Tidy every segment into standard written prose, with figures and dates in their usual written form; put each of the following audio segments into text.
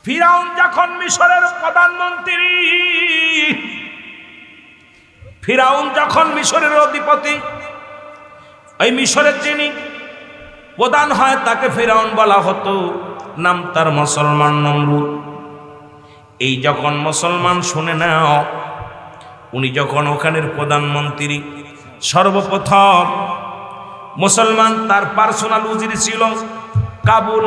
ফিরাউন যখন মিশরের প্রধানমন্ত্রী, ফিরাউন যখন মিশরের অধিপতি, ওই মিশরের যিনি প্রধান হয় তাকে ফিরাউন বলা হতো, নাম তার মুসলমান নমরুদ। এই যখন মুসলমান শুনে নাও, উনি যখন ওখানের প্রধানমন্ত্রী, সর্বপ্রথম মুসলমান তার পার্সোনাল উজির ছিল কাবুল।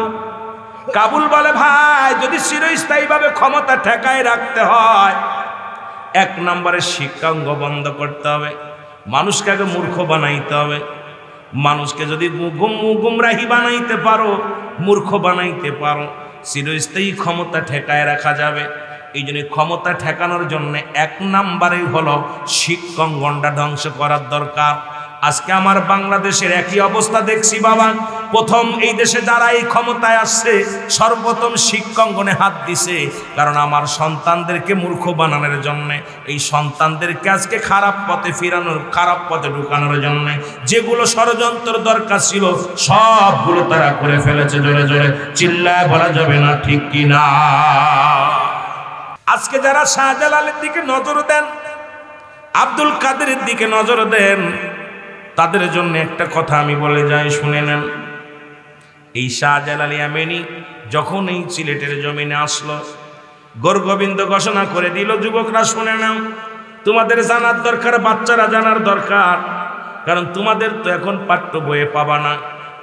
কাবুল বলে, ভাই যদি চিরস্থায়ীভাবে ক্ষমতা ঠেকায় রাখতে হয়, এক নম্বরে শিক্ষাঙ্গ বন্ধ করতে হবে, মানুষকে আগে মূর্খ বানাইতে হবে। মানুষকে যদি গুমরাহি বানাইতে পারো, মূর্খ বানাইতে পারো, চিরস্থায়ী ক্ষমতা ঠেকায় রাখা যাবে। এই জন্য ক্ষমতা ঠেকানোর জন্য এক নম্বরেই হলো শিক্ষাঙ্গনটা ধ্বংস করার দরকার। আজকে আমার বাংলাদেশের একই অবস্থা দেখছি বাবা। প্রথম এই দেশে যারা এই ক্ষমতায় আসছে, সর্বপ্রথম শিক্ষাঙ্গনে হাত দিছে, কারণ আমার সন্তানদেরকে মূর্খ বানানোর জন্য, এই সন্তানদেরকে আজকে খারাপ পথে ফিরানোর, খারাপ পথে ঢুকানোর জন্য যেগুলো ষড়যন্ত্র দরকার ছিল সবগুলো তারা করে ফেলেছে। জোরে জোরে চিল্লায় বলা যাবে না ঠিক কিনা? আজকে যারা শাহজালালের দিকে নজর দেন, আব্দুল কাদেরের দিকে নজর দেন, তাদের জন্য একটা কথা আমি বলে যাই, শুনে নেন। এই শাহজালাল ইয়ামানি যখন এই সিলেটের জমিনে আসলো, গোরগোবিন্দ ঘোষণা করে দিল, যুবকরা শুনে নাও, তোমাদের জানার দরকার, বাচ্চারা জানার দরকার, কারণ তোমাদের তো এখন পাঠ্য বইয়ে পাবা না,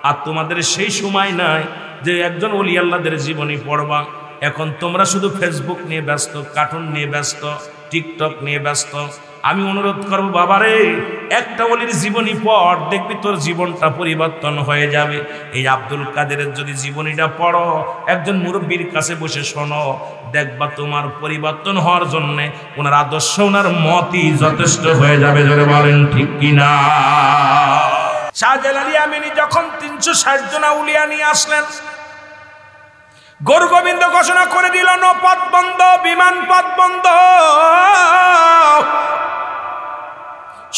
আর তোমাদের সেই সময় নাই যে একজন ওলি আল্লাহদের জীবনী পড়বা। এখন তোমরা শুধু ফেসবুক নিয়ে ব্যস্ত, কার্টুন নিয়ে ব্যস্ত, টিকটক নিয়ে ব্যস্ত। আমি অনুরোধ করবো, বাবারে একটা ওলির জীবনী পড়, দেখবি তোর জীবনটা পরিবর্তন হয়ে যাবে। এই আব্দুল কাদেরের যদি জীবনীটা পড়ো, একজন মুরব্বীর কাছে বসে শোনো, দেখবা তোমার পরিবর্তন হওয়ার জন্যে ওনার আদর্শ, ওনার মতই যথেষ্ট হয়ে যাবে। জোরে বলেন ঠিক কিনা? শাহজালাল ইয়ামানি যখন 360 জন আউলিয়া নিয়ে আসলেন, গোরগোবিন্দ ঘোষণা করে দিল, নৌপথ বন্ধ, বিমান পথ বন্ধ,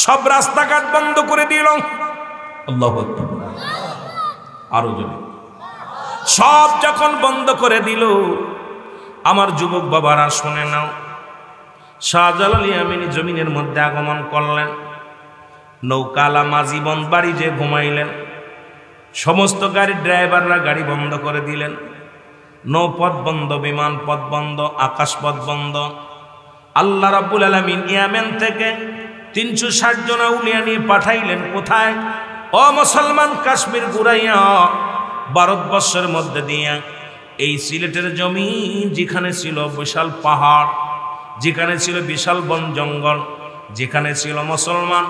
সব রাস্তাঘাট বন্ধ করে দিল। আল্লাহু আকবার, আরো জোরে। সব যখন বন্ধ করে দিল, আমার যুবক বাবারা শুনে নাও, শাহজালাল ইয়ামানি জমিনের মধ্যে আগমন করলেন। নৌকালা মাঝিবন বাড়ি যে ঘুমাইলেন, সমস্ত গাড়ির ড্রাইভাররা গাড়ি বন্ধ করে দিলেন। নৌপথ বন্ধ, বিমান পথ বন্ধ, আকাশ পথ বন্ধ। আল্লাহ রাব্বুল আলামিন ইয়ামেন থেকে 360 জন আউলিয়া নিয়ে পাঠাইলেন কোথায়? ও মুসলমান, কাশ্মীর ঘুরাইয়া ভারতবর্ষের মধ্যে দিয়া এই সিলেটের জমি, যেখানে ছিল বিশাল পাহাড়, যেখানে ছিল বিশাল বন জঙ্গল, যেখানে ছিল মুসলমান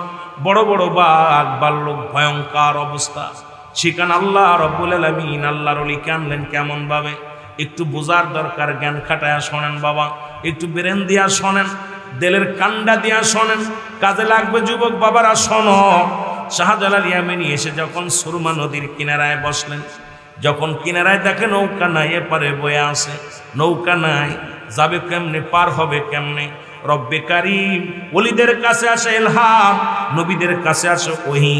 বড় বড় বাঘ ভাল্লুক, ভয়ঙ্কর অবস্থা, সেখানে আল্লাহ রাব্বুল আলামিন আল্লাহর ওলিকে আনলেন কেমন ভাবে? একটু বোঝার দরকার, জ্ঞান খাটায়া শোনেন বাবা, একটু ব্রেন দিয়া শোনেন, দিলের কান্ডা দিয়া শোনেন, কাজে লাগবে যুবক বাবারা। শোনো, শাহজালাল ইয়ামানি এসে যখন সুরমা নদীর কিনারায় বসলেন, যখন কিনারায় দেখে নৌকা নাই, এপারে বয়ে আসে, নৌকা নাই, যাবে কেমনে, পার হবে কেমনে? রব্বে কারীম ওলিদের কাছে আসে ইলহাম, নবীদের কাছে আসে ওহী।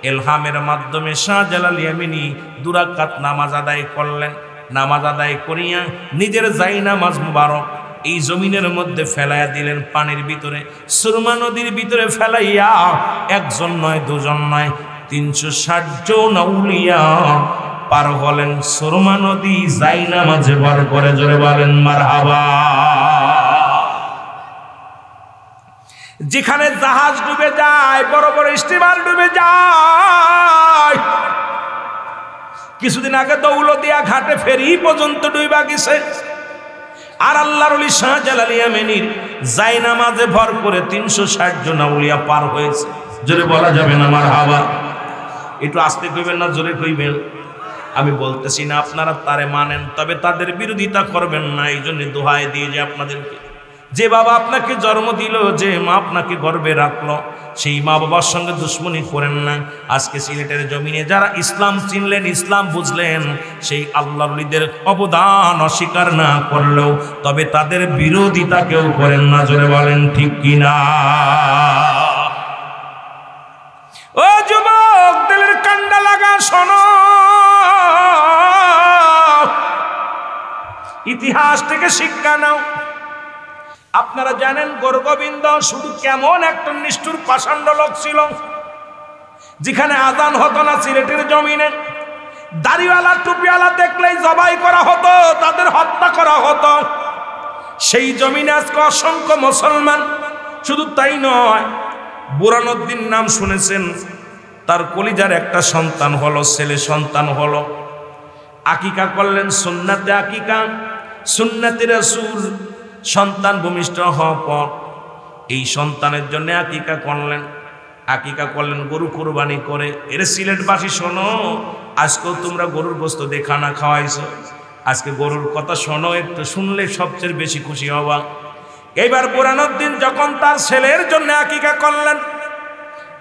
ইলহামের মাধ্যমে শাহজালাল ইয়ামানি 2 রাকাত নামাজ আদায় করলেন। নামাজ আদায় করিয়া নিজের জায়নামাজ মুবারক এই জমিনের মধ্যে ফেলাইয়া দিলেন, পানির ভিতরে, সুরমা নদীর ভিতরে ফেলাইয়া, একজন নয়, দুজন নয়, 360 জন আউলিয়া পার হলেন সুরমা নদী জায়নামাজে ভর করে। জোরে বলেন মারহাবা। যেখানে জাহাজ ডুবে যায়, বড় বড় স্টিমার ডুবে যায়, কিছুদিন আগে দৌলতিয়া ঘাটে ফেরি পর্যন্ত ডুবা গেছে, আর আল্লাহর ওলি শাহজালাল ইয়ামানির জায়নামাজে ভর করে 360 জন আউলিয়া পার হয়েছে। জোরে বলা যাবে না মারহাবা? একটু আস্তে কইবেন না জোরে কইবেন? আমি বলতেছি না আপনারা তারে মানেন, তবে তাদের বিরোধিতা করবেন না। এই জন্য দোহাই দিয়ে যে আপনাদেরকে, যে বাবা আপনাকে জন্ম দিল, যে মা আপনাকে গর্বে রাখলো, সেই মা বাবার সঙ্গে দুশ্মনী করেন না। আজকে সিলেটের জমিনে যারা ইসলাম চিনলেন, ইসলাম বুঝলেন, সেই আল্লাহর ওলিদের অবদান অস্বীকার না করলেও তবে তাদের বিরোধিতা কেউ করেন না। জোরে বলেন ঠিক কিনা? ও যুবক, দিলের কান্ডা লাগা শোনো, ইতিহাস থেকে শিক্ষা নাও। আপনারা জানেন গোরগোবিন্দ শুধু কেমন একটা নিষ্ঠুর পাষণ্ড লোক ছিল, যেখানে আজান হতো না সিলেটের জমিনে, দাড়িওয়ালা টুপিওয়ালা দেখলেই জবাই করা হতো, তাদের হত্যা করা হতো। সেই জমিনে আজকে অসংখ্য মুসলমান। শুধু তাই নয়, বুরহানুদ্দিন নাম শুনেছেন, তার কলিজার একটা সন্তান হলো, ছেলে সন্তান হলো, আকিকা করলেন সুন্নাতে আকিকা, সুন্নাতে রাসূল। সন্তান ভূমিষ্ঠ হওয়ার পর এই সন্তানের জন্য আকিকা করলেন গরু কুরবানি করে। এর সিলেটবাসী শোনো, আজকেও তোমরা গরুর গোশত দিয়ে খানা খাওয়াইছো, আজকে গরুর কথা শোনো, একটু শুনলে সবচেয়ে বেশি খুশি হবা। এইবার বুরহানুদ্দিন যখন তার ছেলের জন্য আকিকা করলেন,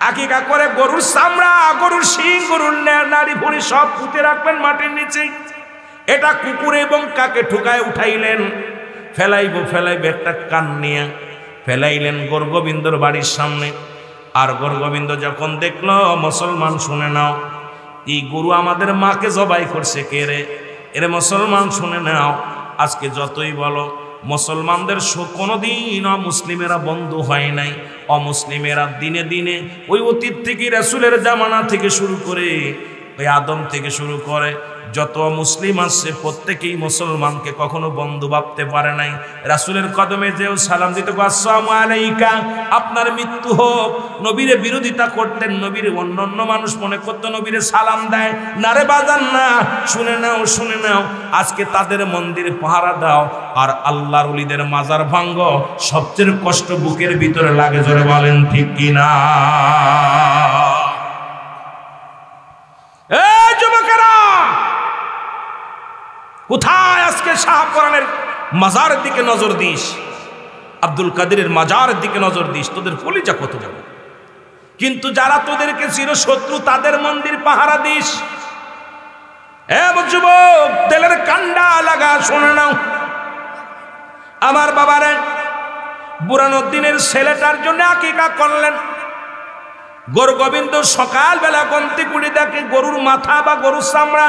আকিকা করে গরুর চামড়া, গরুর শিং, গরুর নাড়ি ভুঁড়ি সব পুঁতে রাখলেন মাটির নিচে। এটা কুকুরে এবং কাকে ঠুকায় উঠাইলেন, ফেলাইব একটা কান নিয়ে ফেলাইলেন গোরগোবিন্দর বাড়ির সামনে। আর গোরগোবিন্দ যখন দেখলো, মুসলমান শুনে নাও, এই গরু আমাদের মাকে জবাই করছে কে রে? এরে মুসলমান শুনে নাও, আজকে যতই বলো মুসলমানদের কোনোদিন অমুসলিমেরা বন্ধু হয় নাই। অমুসলিমেরা দিনে দিনে ওই অতীত থেকে রাসূলের জামানা থেকে শুরু করে, ওই আদম থেকে শুরু করে যত মুসলিম আছে প্রত্যেকেই মুসলমানকে কখনো বন্ধু ভাবতে পারে নাই। রাসূলের কদমে যেও সালাম দিত, আসসালামু আলাইকা, আপনার মৃত্যু হোক। নবীরে বিরোধিতা করতেন, নবীরে অন্য মানুষ মনে করতো নবীরে সালাম দেয় না রে বাজান না। শুনে নাও, আজকে তাদের মন্দির পাহারা দাও আর আল্লাহর ওলিদের মাজার ভাঙ্গ, সবচেয়ে কষ্ট বুকের ভিতরে লাগে, জোরে বলেন ঠিক কিনা? এই যুবকেরা, কোথায় আজকে শাহ কোরআনের মাজারের দিকে নজর দিস, আব্দুল কাদেরের মাজারের দিকে নজর দিস, তোদের কলিজা কত যাবে। কিন্তু যারা তোদেরকে চিরশত্রু, তাদের মন্দির পাহারা দিস। যুবক, তেলের কান্ডা লাগা, শুনে নাও। আমার বাবারে বুরহানুদ্দিনের ছেলেটার জন্য আকিকা করলেন। গোরগোবিন্দ সকালবেলা গন্তি কুড়ি দেখে গরুর মাথা বা গরুর চামড়া,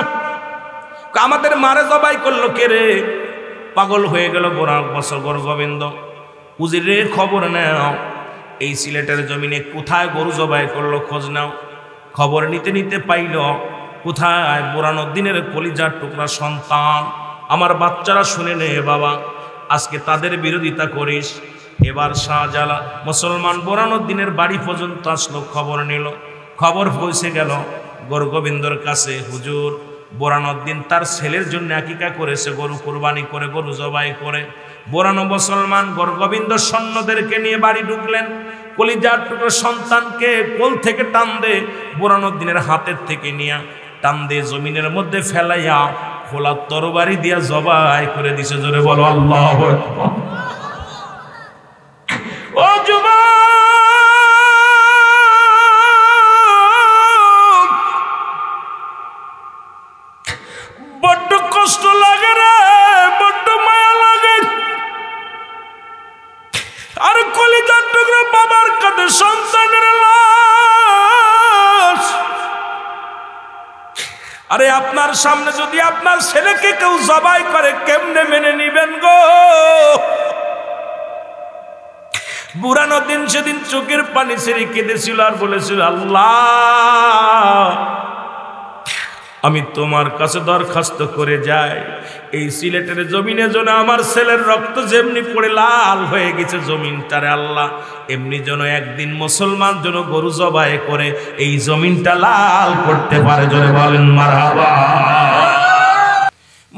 আমাদের মারে জবাই করলো কে রে? পাগল হয়ে গেল গোরগোবিন্দ। উজিরে খবর নাও, এই সিলেটের জমিনে কোথায় গরু জবাই করলো খোঁজ নাও। খবর নিতে নিতে পাইল কোথায় বুরহানুদ্দিনের কলিজার টুকরা সন্তান। আমার বাচ্চারা শুনে নে বাবা, আজকে তাদের বিরোধিতা করিস। এবার শাহজালা মুসলমান বুরহানুদ্দিনের বাড়ি পর্যন্ত আসলো, খবর নিল। খবর পৌঁছে গেল গোরগোবিন্দর কাছে, হুজুর বুরহানুদ্দিন তার ছেলের জন্য আকিকা করেছে, গরু কুরবানি করে, গরু জবাই করে। মুসলমান গোরগোবিন্দ সৈন্যদেরকে নিয়ে বাড়ি ঢুকলেন। কলিজার টুকরো সন্তানকে কোল থেকে টান দে, বুরহানুদ্দিনের হাতের থেকে নিয়ে টান দিয়ে জমিনের মধ্যে ফেলাইয়া খোলা তরবারি দিয়া জবাই করে দিছে। জোরে বলো আল্লাহু আকবার। ও যুবক, বড্ড কষ্ট লাগে রে, বড্ড মায়া লাগে। আর কলিজার টুকরো বাবার কাঁধে সন্তানের লাশ। আরে আপনার সামনে যদি আপনার ছেলেকে কেউ জবাই করে, কেমনে মেনে নিবেন গো? বুরহানুদ্দিন সেদিন চোখের পানি ছেড়ে কেঁদেছিল আর বলেছিল, আল্লাহ আমি তোমার কাছে দরখাস্ত করে যাই, এই সিলেটের জমিনে যেন আমার ছেলের রক্ত যেমনি পড়ে লাল হয়ে গেছে জমিনটারে, আল্লাহ এমনি যেন একদিন মুসলমান যেন গরু জবাই করে এই জমিনটা লাল করতে পারে। জোরে বলেন মারহাবা।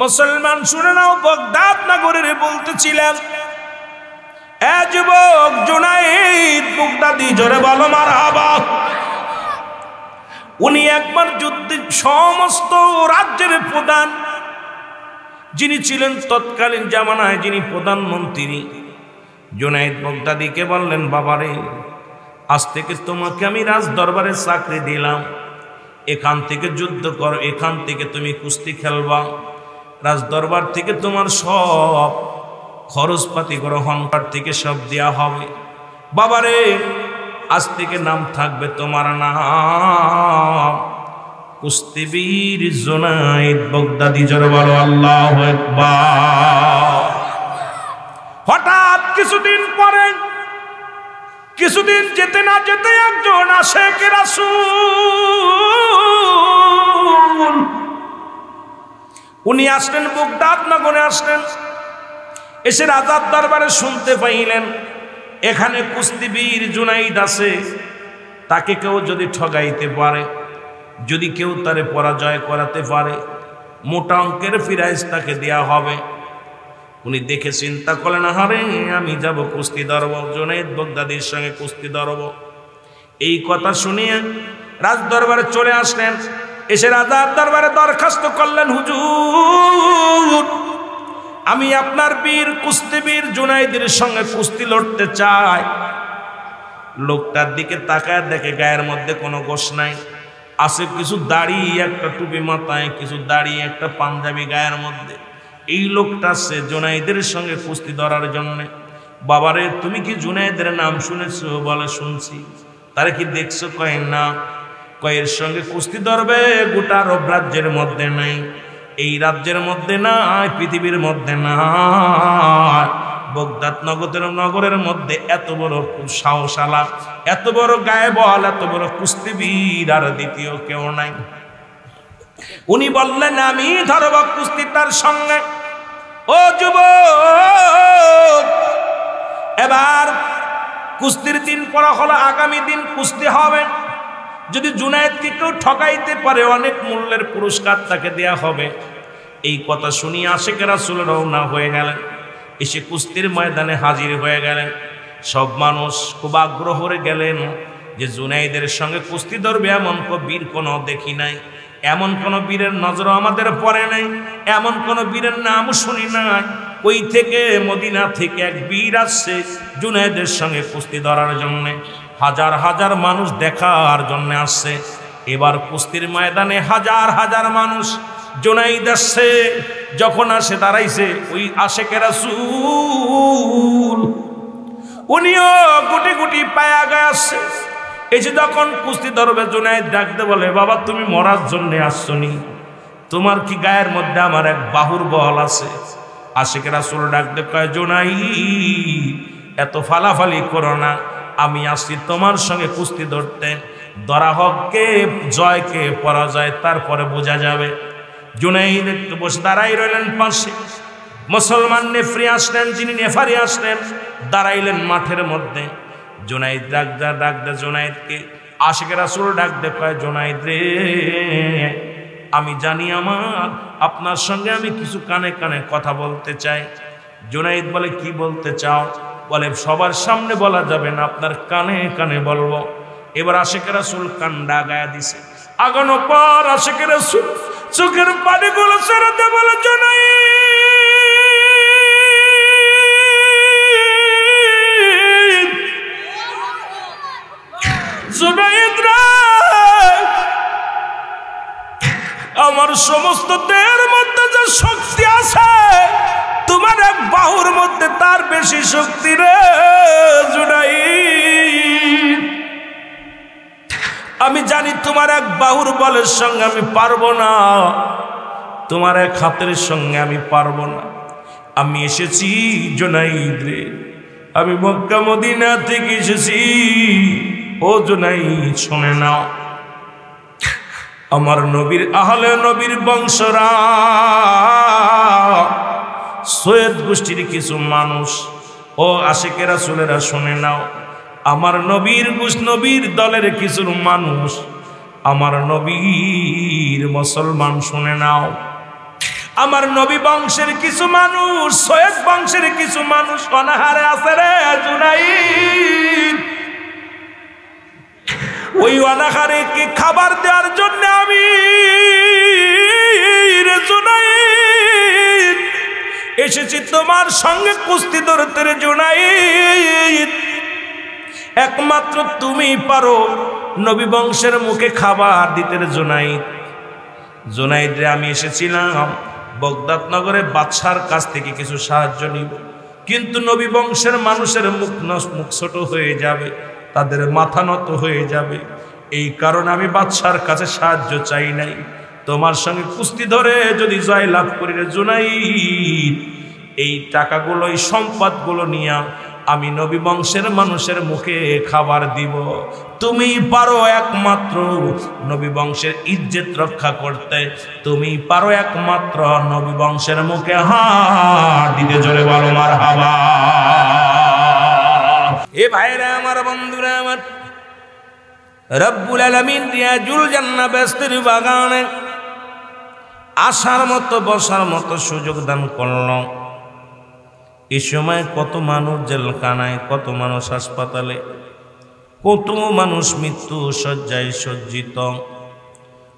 মুসলমান শুনে নাও, বাগদাদ নগরের বলতেছিলেন, এ যুবক জুনাইদ বাগদাদি, জোরে বলো মারহাবা। উনি একবার যুদ্ধের সমস্ত রাজ্যের প্রধান, যিনি ছিলেন তৎকালীন জামানায়, যিনি প্রধানমন্ত্রী, জুনাইদ বাগদাদিকে বললেন, বাবারে আজ থেকে তোমাকে আমি রাজ দরবারে চাকরি দিলাম, এখান থেকে যুদ্ধ করো, এখান থেকে তুমি কুস্তি খেলবা, রাজ দরবার থেকে তোমার সব খরচপাতি গ্রহণ থেকে সব দেয়া হবে। বাবারে আজ থেকে নাম থাকবে তোমার নাম কুস্তিবীর জুনায়েদ বাগদাদি, জোরে বলো আল্লাহু আকবার। হঠাৎ কিছুদিন যেতে না যেতে একজন আশিক রাসূল উনি আসলেন, বাগদাদ নগরে আসলেন। এসে রাজার দরবারে শুনতে পাইলেন এখানে কুস্তিবীর জুনায়েদ আছে, তাকে কেউ যদি ঠগাইতে পারে, যদি কেউ তারে পরাজয় করাতে পারে, মোটা অঙ্কের প্রাইজ তাকে দেয়া হবে। উনি দেখে চিন্তা করলেন, আরে আমি যাব কুস্তি ধরব, জুনায়েদ বাগদাদির সঙ্গে কুস্তি ধরব। এই কথা শুনিয়ে রাজ দরবারে চলে আসলেন। এসে রাজার দরবারে দরখাস্ত করলেন, হুজুর আমি আপনার বীর কুস্তিবীর জুনায়েদের সঙ্গে কুস্তি লড়তে চাই। লোকটার দিকে তাকায় দেখে গায়ের মধ্যে কোনো গোশ নাই, আছে কিছু দাড়ি, একটা টুপি মাথায়, কিছু দাড়ি, একটা পাঞ্জাবি গায়ের মধ্যে। এই লোকটা সে জুনায়েদের সঙ্গে কুস্তি ধরার জন্য। বাবারে তুমি কি জুনায়েদের নাম শুনেছো? বলে শুনছি। তারে কি দেখছো? কয় না। কয়ের সঙ্গে কুস্তি ধরবে গোটা আরব রাজ্যের মধ্যে নাই, এই রাজ্যের মধ্যে নাই, পৃথিবীর মধ্যে নাই। বাগদাদ নগরের মধ্যে এত বড় সাহসালা, এত বড় গায়ে বল, এত বড় কুস্তিবীর আর দ্বিতীয় কেউ নাই। উনি বললেন আমি ধরব কুস্তি তার সঙ্গে। ও যুবক, এবার কুস্তির দিন পড়া হলো, আগামী দিন কুস্তি হবে। যদি জুনায়েদকে কেউ ঠকাইতে পারে অনেক মূল্যের পুরস্কার তাকে দেয়া হবে। এই কথা শুনিয়ে আশিক রাসূল রওনা হয়ে গেলেন। এসে কুস্তির ময়দানে হাজির হয়ে গেলেন। সব মানুষ খুব আগ্রহ করে গেলেন যে জুনায়েদের সঙ্গে কুস্তি ধরবে, এমন বীর কোনো দেখি নাই, এমন কোন বীরের নজরও আমাদের পড়ে নাই, এমন কোন বীরের নাম শুনি নাই। ওই থেকে মদিনা থেকে এক বীর আসছে জুনায়েদের সঙ্গে কুস্তি ধরার জন্য। হাজার হাজার মানুষ দেখার জন্য আসছে। এবার কুস্তির ময়দানে হাজার হাজার মানুষ। জুনায়েদ আসছে, যখন আসে দাঁড়াইছে ওই আশিক রাসূল, উনিও গুটি গুটি পায়া গায়ে আসছে। এই যে যখন কুস্তি ধরবে জুনায়েদ ডাকতে বলে, বাবা তুমি মরার জন্য আসছো নি? তোমার কি গায়ের মধ্যে আমার এক বাহুর বল আছে? আশিক রাসূল ডাকতে কয়, জুনায়েদ এত ফালাফালি করো না, আমি আসছি তোমার সঙ্গে কুস্তি ধরতে। ধরা হোক কে জয় কে পরাজয়, তারপরে বোঝা যাবে। জুনায়েদ একটু বসে দাঁড়াই রইলেন পাশে। মুসলমান নেফরি আসলেন, যিনি নেফারি আসলেন, দাঁড়াইলেন মাঠের মধ্যে। জুনায়েদ ডাকদা জুনায়েদকে আশিক রাসূল ডাকতে কয়, জুনায়েদ রে আমি জানি আপনার সঙ্গে আমি কিছু কানে কানে কথা বলতে চাই। জুনায়েদ বলে, কি বলতে চাও? বলে, সবার সামনে বলা যাবে না, আপনার কানে কানে বলবো। এবার আশিক রাসূল কান্ডা গায়া দিছে। আগানো পর আশিক রাসূল চোখের পানিগুলো ছেড়ে বলে, জুনায়েদ রে আমার সমস্ত দেহের মধ্যে যে শক্তি আছে তোমার এক বাহুর মধ্যে তার বেশি শক্তি রে জুনায়েদ। আমি জানি তোমার এক বাহুর বলের সঙ্গে আমি পারবো না, তোমার এক হাতের সঙ্গে আমি পারবো না। আমি এসেছি জুনায়েদ রে, আমি মক্কা মদিনা থেকে এসেছি। ও জুনায়েদ শুনে নাও, আমার নবীর আহলে নবীর বংশরা সৈয়দ গোষ্ঠীর কিছু মানুষ, ও আশিক রাসূলেরা শুনে নাও, আমার নবীর দলের কিছু মানুষ, আমার নবীর মুসলমান শুনে নাও, আমার নবী বংশের কিছু মানুষ, সৈয়দ বংশের কিছু মানুষ অনাহারে আছে রে জুনায়েদ। ওই অনাহারে কি খাবার দেওয়ার জন্য আমি জুনায়েদ এসেছি তোমার সঙ্গে কুস্তি ধরতে রে জুনায়েদ। একমাত্র তুমি পারো নবী বংশের মুখে খাবার দিতে রে জুনায়েদ। জুনায়েদ রে আমি এসেছিলাম বাগদাদ নগরে বাদশার কাছ থেকে কিছু সাহায্য নিব, কিন্তু নবী বংশের মানুষের মুখ ছোট হয়ে যাবে, তাদের মাথা নত হয়ে যাবে। এই কারণে আমি বাদশার কাছে সাহায্য চাই নাই, তোমার সঙ্গে কুস্তি ধরে যদি জয় লাভ করি রে জুনাইদ, এই টাকাগুলো এই সম্পদগুলো নিয়ে আমি নবী বংশের মানুষের মুখে খাবার দিব। তুমি পারো একমাত্র নবী বংশের ইজ্জত রক্ষা করতে, তুমি পারো একমাত্র নবী বংশের মুখে হাত দিতে। জোরে বলো মারহাবা। এ ভাইরা আমার, বন্ধুরা আমার, রব্বুল আলামিন রিয়াজুল জান্নাহ বেহেশতের বাগানে আসার মতো বসার মতো সুযোগ দান করল। এই সময় কত মানুষ জেলখানায়, কত মানুষ হাসপাতালে, কত মানুষ মৃত্যু শয্যায় সজ্জিত।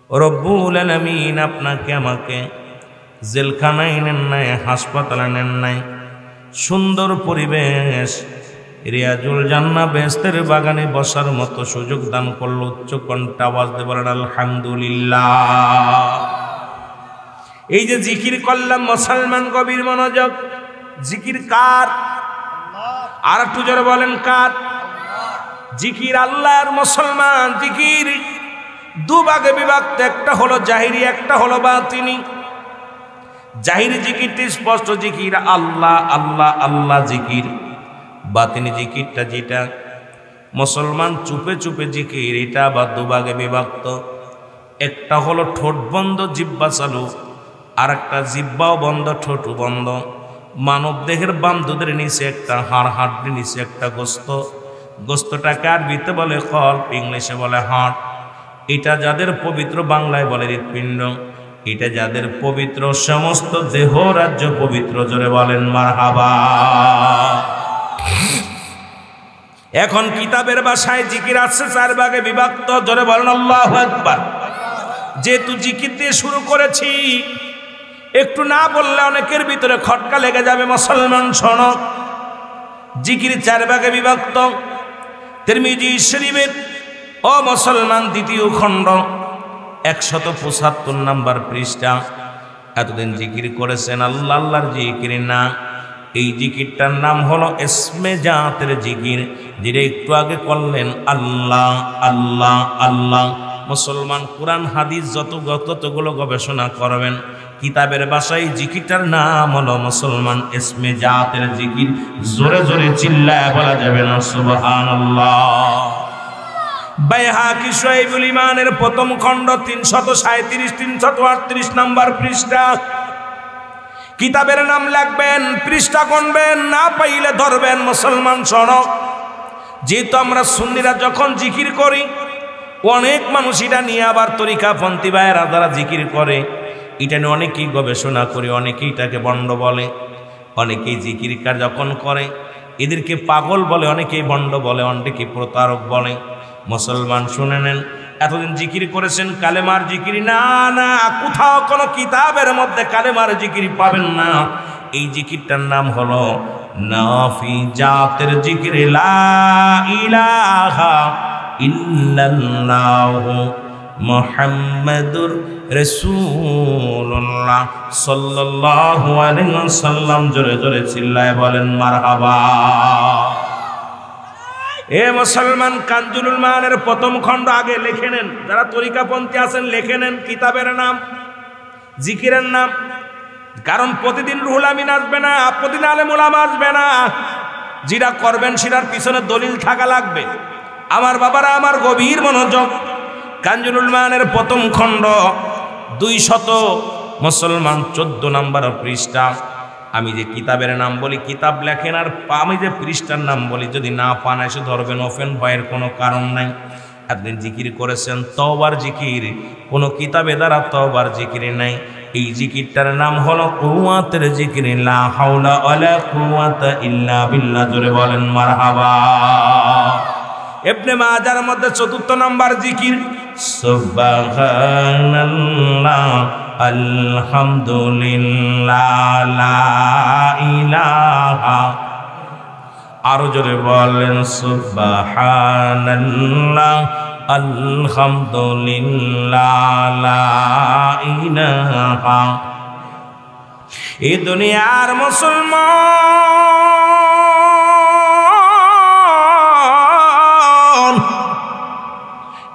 রব্বুল আলামিন আপনাকে আমাকে জেলখানায় নেন নাই, হাসপাতালে নেন নাই, সুন্দর পরিবেশ রিয়াজুল জান্নাহ বেহেশতের বাগানে বসার মতো সুযোগ দান করলো। উচ্চ কণ্ঠে আওয়াজ দিয়ে বলেন আলহামদুলিল্লাহ। এই যে জিকির করলাম মুসলমান, গভীর মনোযোগ। জিকির কার? আর একটু জোরে বলেন কার? জিকির আল্লাহর। মুসলমান জিকির দুভাগে বিভক্ত, একটা হলো জাহিরি, একটা হলো বাতিনি। জাহিরি জিকিরটি স্পষ্ট জিকির, আল্লাহ আল্লাহ আল্লাহ জিকির। বাতিনি জিকিরটা যেটা মুসলমান চুপে চুপে জিকির, এটা আবার দুভাগে বিভক্ত। একটা হলো ঠোঁট বন্ধ জিহ্বা চালু, আর একটা জিহ্বাও বন্ধ ঠোঁটও বন্ধ। মানব দেহের বাম দুধের নিচে একটা হাড়, হাড়ের নিচে একটা গোস্ত, গোস্তটাকে আরবিতে বলে কল্ব, ইংলিশে বলে হার্ট। এটা যাদের পবিত্র, বাংলায় বলে হৃৎপিণ্ড। এটা যাদের পবিত্র, সমস্ত দেহ রাজ্য পবিত্র। জোরে বলেন মারহাবা। এখন কিতাবের ভাষায় জিকির আছে চার ভাগে বিভক্ত। জোরে বলেন আল্লাহু আকবার। যেহেতু জিকির দিয়ে শুরু করেছি, একটু না বললে অনেকের ভিতরে খটকা লেগে যাবে। মুসলমান শোনো, জিকির চার ভাগে বিভক্ত। তিরমিজি শরীফের ও মুসলমান দ্বিতীয় খণ্ড 175 নম্বর পৃষ্ঠা। এতদিন জিকির করেছেন আল্লাহ, আল্লাহর জিকির না। এই জিকিরটার নাম হলো ইসমে জাতের জিকির, যেটা একটু আগে করলেন আল্লাহ আল্লাহ আল্লাহ। মুসলমান কোরআন হাদিস যতগুলো গবেষণা করবেন, কিতাবের ভাষায় জিকিরটার নাম হলো মুসলমান ইসমে জাতের জিকির। জোরে জোরে চিল্লায় বলা যাবে না সুবহানাল্লাহ। বাইহাকি শুআইবুল ঈমানের প্রথম খণ্ড 337 338 নম্বর পৃষ্ঠা। কিতাবের নাম লিখবেন, পৃষ্ঠা গুনবেন, না পাইলে ধরবেন। মুসলমান শোনো, যেহেতু আমরা সুন্নিরা যখন জিকির করি, অনেক মানুষ এটা নিয়ে আবার তরিকাপন্থী ভাইয়েরা যারা জিকির করে, এটা নিয়ে অনেকেই গবেষণা করে, অনেকেই এটাকে বন্ড বলে। অনেকেই জিকির যখন করে এদেরকে পাগল বলে, অনেকেই বন্ড বলে, অনেকেই প্রতারক বলে। মুসলমান শুনে নেন, এতদিন জিকির করেছেন কালেমার জিকির, না না, কোথাও কোনো কিতাবের মধ্যে কালেমার জিকির পাবেন না। এই জিকিরটার নাম হলো নাফি জাতের জিকির, লা ইলাহা ইল্লাল্লাহু মুহাম্মাদুর রাসূলুল্লাহ সাল্লাল্লাহু আলাইহি ওয়াসাল্লাম। জোরে জোরে চিল্লায় বলেন মারহাবা। এ মুসলমান, কানজুল মানের প্রথম খণ্ড আগে লিখে নেন। যারা তরিকাপন্থী আছেন লিখে নেন কিতাবের নাম, জিকিরের নাম। কারণ প্রতিদিন রুহুল আমিন আসবে না, প্রতিদিন আলেম উলামা আসবে না। যেটা করবেন সেটার পিছনে দলিল থাকা লাগবে। আমার বাবারা, আমার গভীর মনোযোগ। কানজুল মানের প্রথম খণ্ড 200 মুসলমান 14 নম্বর পৃষ্ঠা। আমি যে কিতাবের নাম বলি, কিতাব লেখেন, আর আমি যে পৃষ্ঠার নাম বলি, যদি না পান এসে ধরবেন, ওপেন ভয়ের কোনো কারণ নাই। একদিন জিকির করেছেন তওবার জিকির, কোনো কিতাবে দ্বারা তওবার জিকির নাই। এই জিকিরটার নাম হলো কুওয়াতের জিকির, লা হাওলা ওয়ালা কুওয়াতা ইল্লা বিল্লাহ। জোরে বলেন মারহাবা। ইবনে মাজার মধ্যে 4 নম্বর জিকির, সুবহানাল্লাহ আলহামদুলিল্লাহ লা ইলাহা। আরো জোরে বলেন সুবহানাল্লাহ আলহামদুলিল্লাহ লা ইলাহা। এই দুনিয়ার মুসলমান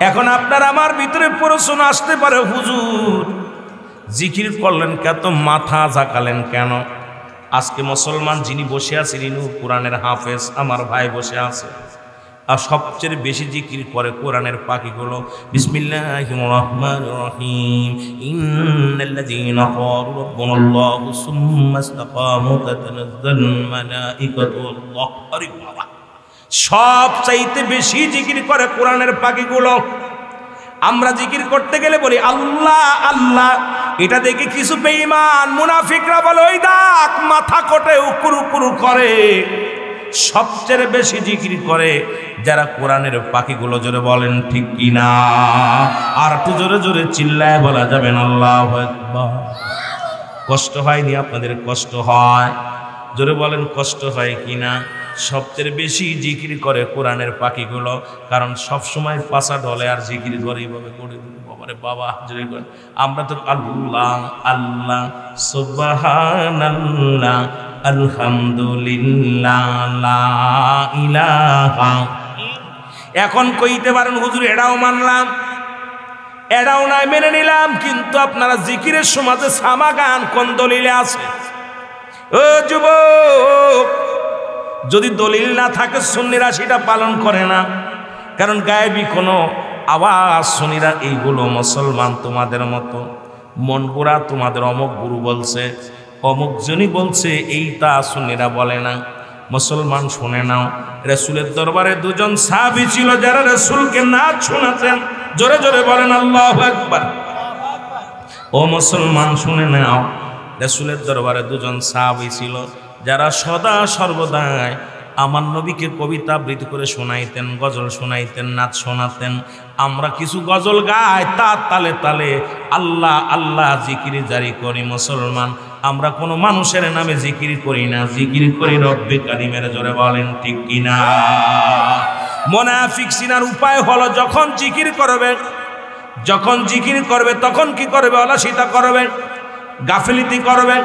এখন আপনার আমার ভিতরে প্রশ্ন আসতে পারে, হুজুর জিকির করলেন কত, মাথা ঝাঁকালেন কেন? আজকে মুসলমান যিনি বসে আছেন ইনি কোরআনের হাফেজ, আমার ভাই বসে আছে, আর সবচেয়ে বেশি জিকির করে কোরআনের পাখিগুলো। বিসমিল্লাহির রহমানির রহিম, ইন্নাল্লাযীনা ক্বালু রাব্বুনাল্লাহু সুম্মা ইসতাকামু তাতানাজ্জালুল মালাঈকাতু আল্লাহ। আরে বাবা, সবচাইতে বেশি জিকির করে কোরআনের পাখিগুলো। আমরা জিকির করতে গেলে বলি আল্লাহ আল্লাহ, এটা দেখে কিছু বেঈমান মুনাফিকরা বলে ওই দেখ মাথা কোটে উকুরু কুরু করে। সবচেয়ে বেশি জিকির করে যারা কোরআনের পাখিগুলো। জোরে বলেন ঠিক কিনা? আর একটু জোরে জোরে চিল্লায় বলা যাবেন আল্লাহু আকবার। কষ্ট হয়নি আপনাদের? কষ্ট হয়? জোরে বলেন কষ্ট হয় কিনা? সবচেয়ে বেশি জিকির করে কোরআনের পাখিগুলো, কারণ সব সময় পাছা ঢলে আর জিকির করে এইভাবে করে বাবারে বাবা। জোরে করে আমরা তো আল্লাহ আল্লাহ সুবহানাল্লাহ আলহামদুলিল্লাহ লা ইলাহা। এখন কইতে পারেন হুজুর এটাও মানলাম, এটাও নাই মেনে নিলাম, কিন্তু আপনারা জিকিরের সমাজে সামা গান কোন দলিলে আছে? ও যুবক, যদি দলিল না থাকে সুন্নিরা সেটা পালন করে না, কারণ গায়েবী কোনো আওয়াজ সুন্নিরা এইগুলো মুসলমান তোমাদের মতো মন গোড়া, তোমাদের অমুক গুরু বলছে, অমুক জনই বলছে, এইটা সুন্নিরা বলে না। মুসলমান শুনে নাও, রাসূলের দরবারে দুজন সাহাবী ছিল যারা রাসূলকে নাচ শোনাতেন। জোরে জোরে বলেন আল্লাহু আকবার। ও মুসলমান শুনে নাও, রাসূলের দরবারে দুজন সাহাবী ছিল যারা সদা সর্বদাই আমার নবীকে কবিতা আবৃত্তি করে শোনাইতেন, গজল শোনাইতেন, নাচ শোনাতেন। আমরা কিছু গজল গাই, তার তালে তালে আল্লাহ আল্লাহ জিকির জারি করি। মুসলমান আমরা কোনো মানুষের নামে জিকির করি না, জিকির করি রব্বে কারিমের। জোরে বলেন ঠিক কিনা? মুনাফিক সিনার উপায় হলো যখন জিকির করবে, যখন জিকির করবে তখন কি করবে? অলসিতা করবে, গাফিলতি করবে।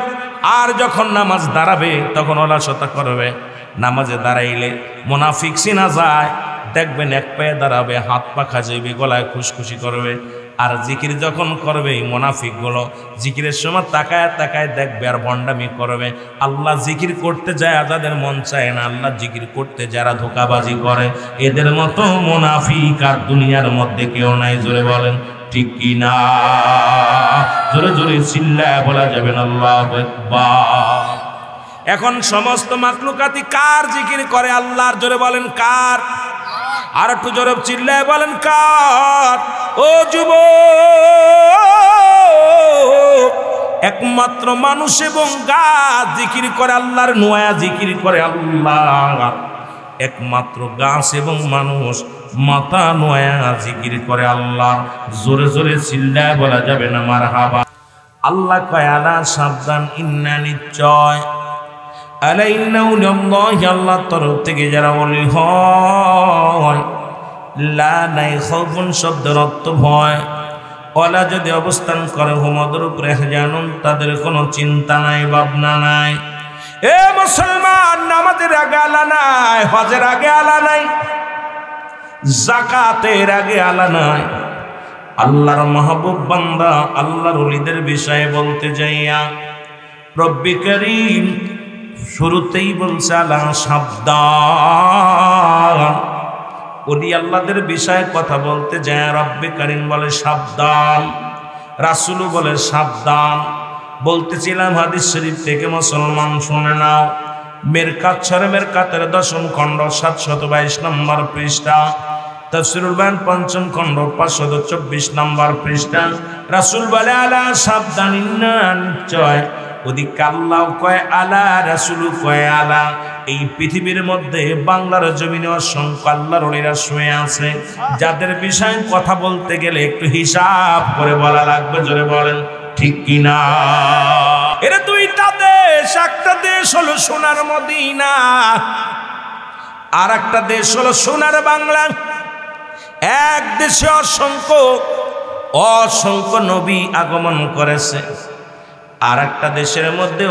আর যখন নামাজ দাঁড়াবে তখন অলসতা করবে। নামাজে দাঁড়াইলে মুনাফিক সিনা যায়, দেখবেন এক পায়ে দাঁড়াবে, হাত পা খাজাইবে, গলায় খুশখুশি করবে। আর জিকির যখন করবে মুনাফিকগুলো জিকিরের সময় তাকায় তাকায় দেখবে আর ভণ্ডামি করবে। আল্লাহ জিকির করতে যায় যাদের মন চায় না, আল্লাহ জিকির করতে যারা ধোঁকাবাজি করে, এদের মতো মুনাফিক আর দুনিয়ার মধ্যে কেউ নাই। জোরে বলেন ঠিক কিনা? জোরে জোরে চিল্লায় বলা যাবেন আল্লাহু আকবার। এখন সমস্ত মাখলুকাতি কার জিকির করে? আল্লাহর। জোরে বলেন কার? আর একটু জোরে চিল্লায় বলেন কার? ও যুবক, একমাত্র মানুষ এবং গাছ জিকির করে আল্লাহর, নোয়া জিকির করে আল্লাহ। একমাত্র গাছ এবং মানুষ মাথা নোয়া জিকির করে আল্লাহ। জোরে জোরে চিল্লায় বলা যাবে না মারহাবা। আল্লাহ কয় আলা সাবধান, ইন্না নিশ্চয়, আলা ইন্না উলিয়াল্লাহি, আল্লাহর তরফ থেকে যারা ওলি হয়, লা নাই খাউফুন শব্দের অর্থ ভয়, ওলা যদি অবস্থান করে হুমদের উপরে জানুন, তাদের কোনো চিন্তা নাই, ভাবনা নাই। এ মুসলমান, নামাজের আগে আলা নাই, হজের আগে আলা নাই, যাকাতের আগে আলা নাই। আল্লাহর মাহবুব বান্দা আল্লাহর ওলিদের বিষয়ে বলতে যাইয়া রব্বি করিম শুরুতেই বলছে আলা সাবধান। ওলি আল্লাহদের বিষয়ে কথা বলতে যায় রব্বি করিম বলে সাবধান, রাসূলও বলে সাবধান। বলতেছিলাম হাদিস শরীফ থেকে, মুসলমান শুনে নাও। মেরকাত শরে মেরকাতের 10ম খণ্ড 722 নম্বর পৃষ্ঠা, তাফসীরুল বায়ান 5ম খণ্ড 524 নম্বর পৃষ্ঠা। রাসূল বলে আলা সাবধান, ইন্না নিশ্চয়, ওদিকে আল্লাহ কয় আলা, রাসূলও কয় আলা। এই পৃথিবীর মধ্যে বাংলার জমিনে অসংখ্য আল্লাহর ওলিরা শুয়ে আছে, যাদের বিষয়ে কথা বলতে গেলে একটু হিসাব করে বলা লাগবে। জোরে বলেন ঠিক কিনা? এর দুইটা দেশ, একটা দেশ হলো সোনার মদিনা, আর একটা দেশ হলো সোনার বাংলা। এক দেশে অসংখ্য নবী আগমন করেছে, আর একটা দেশের মধ্যে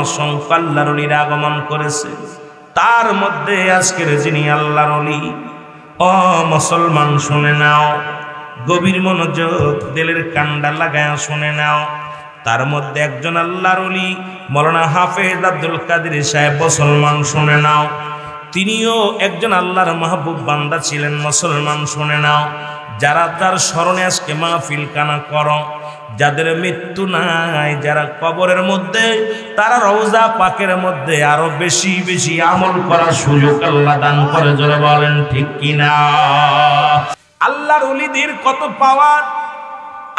অসংখ্য আল্লাহর ওলিরা আগমন করেছে। তার মধ্যে আজকের যিনি আল্লাহর ওলি, ও মুসলমান শুনে নাও, গভীর মনোযোগ দিলের কান্ডা লাগায়া শুনে নাও। তার মধ্যে একজন আল্লাহর ওলি মাওলানা হাফেজ আব্দুল কাদের সাহেব মুসলমান, শুনে নাও। তিনিও একজন আল্লাহর মাহবুব বান্দা ছিলেন, মুসলমান, শুনে নাও। যারা তার স্মরণে আজকে মাহফিল কানা করো, যাদের মৃত্যু নাই, যারা কবরের মধ্যে, তারা রওজা পাকের মধ্যে আরো বেশি বেশি আমল করার সুযোগ আল্লাহ দান করে, জোরে বলেন ঠিক কিনা। আল্লাহর ওলিদের কত পাওয়ার,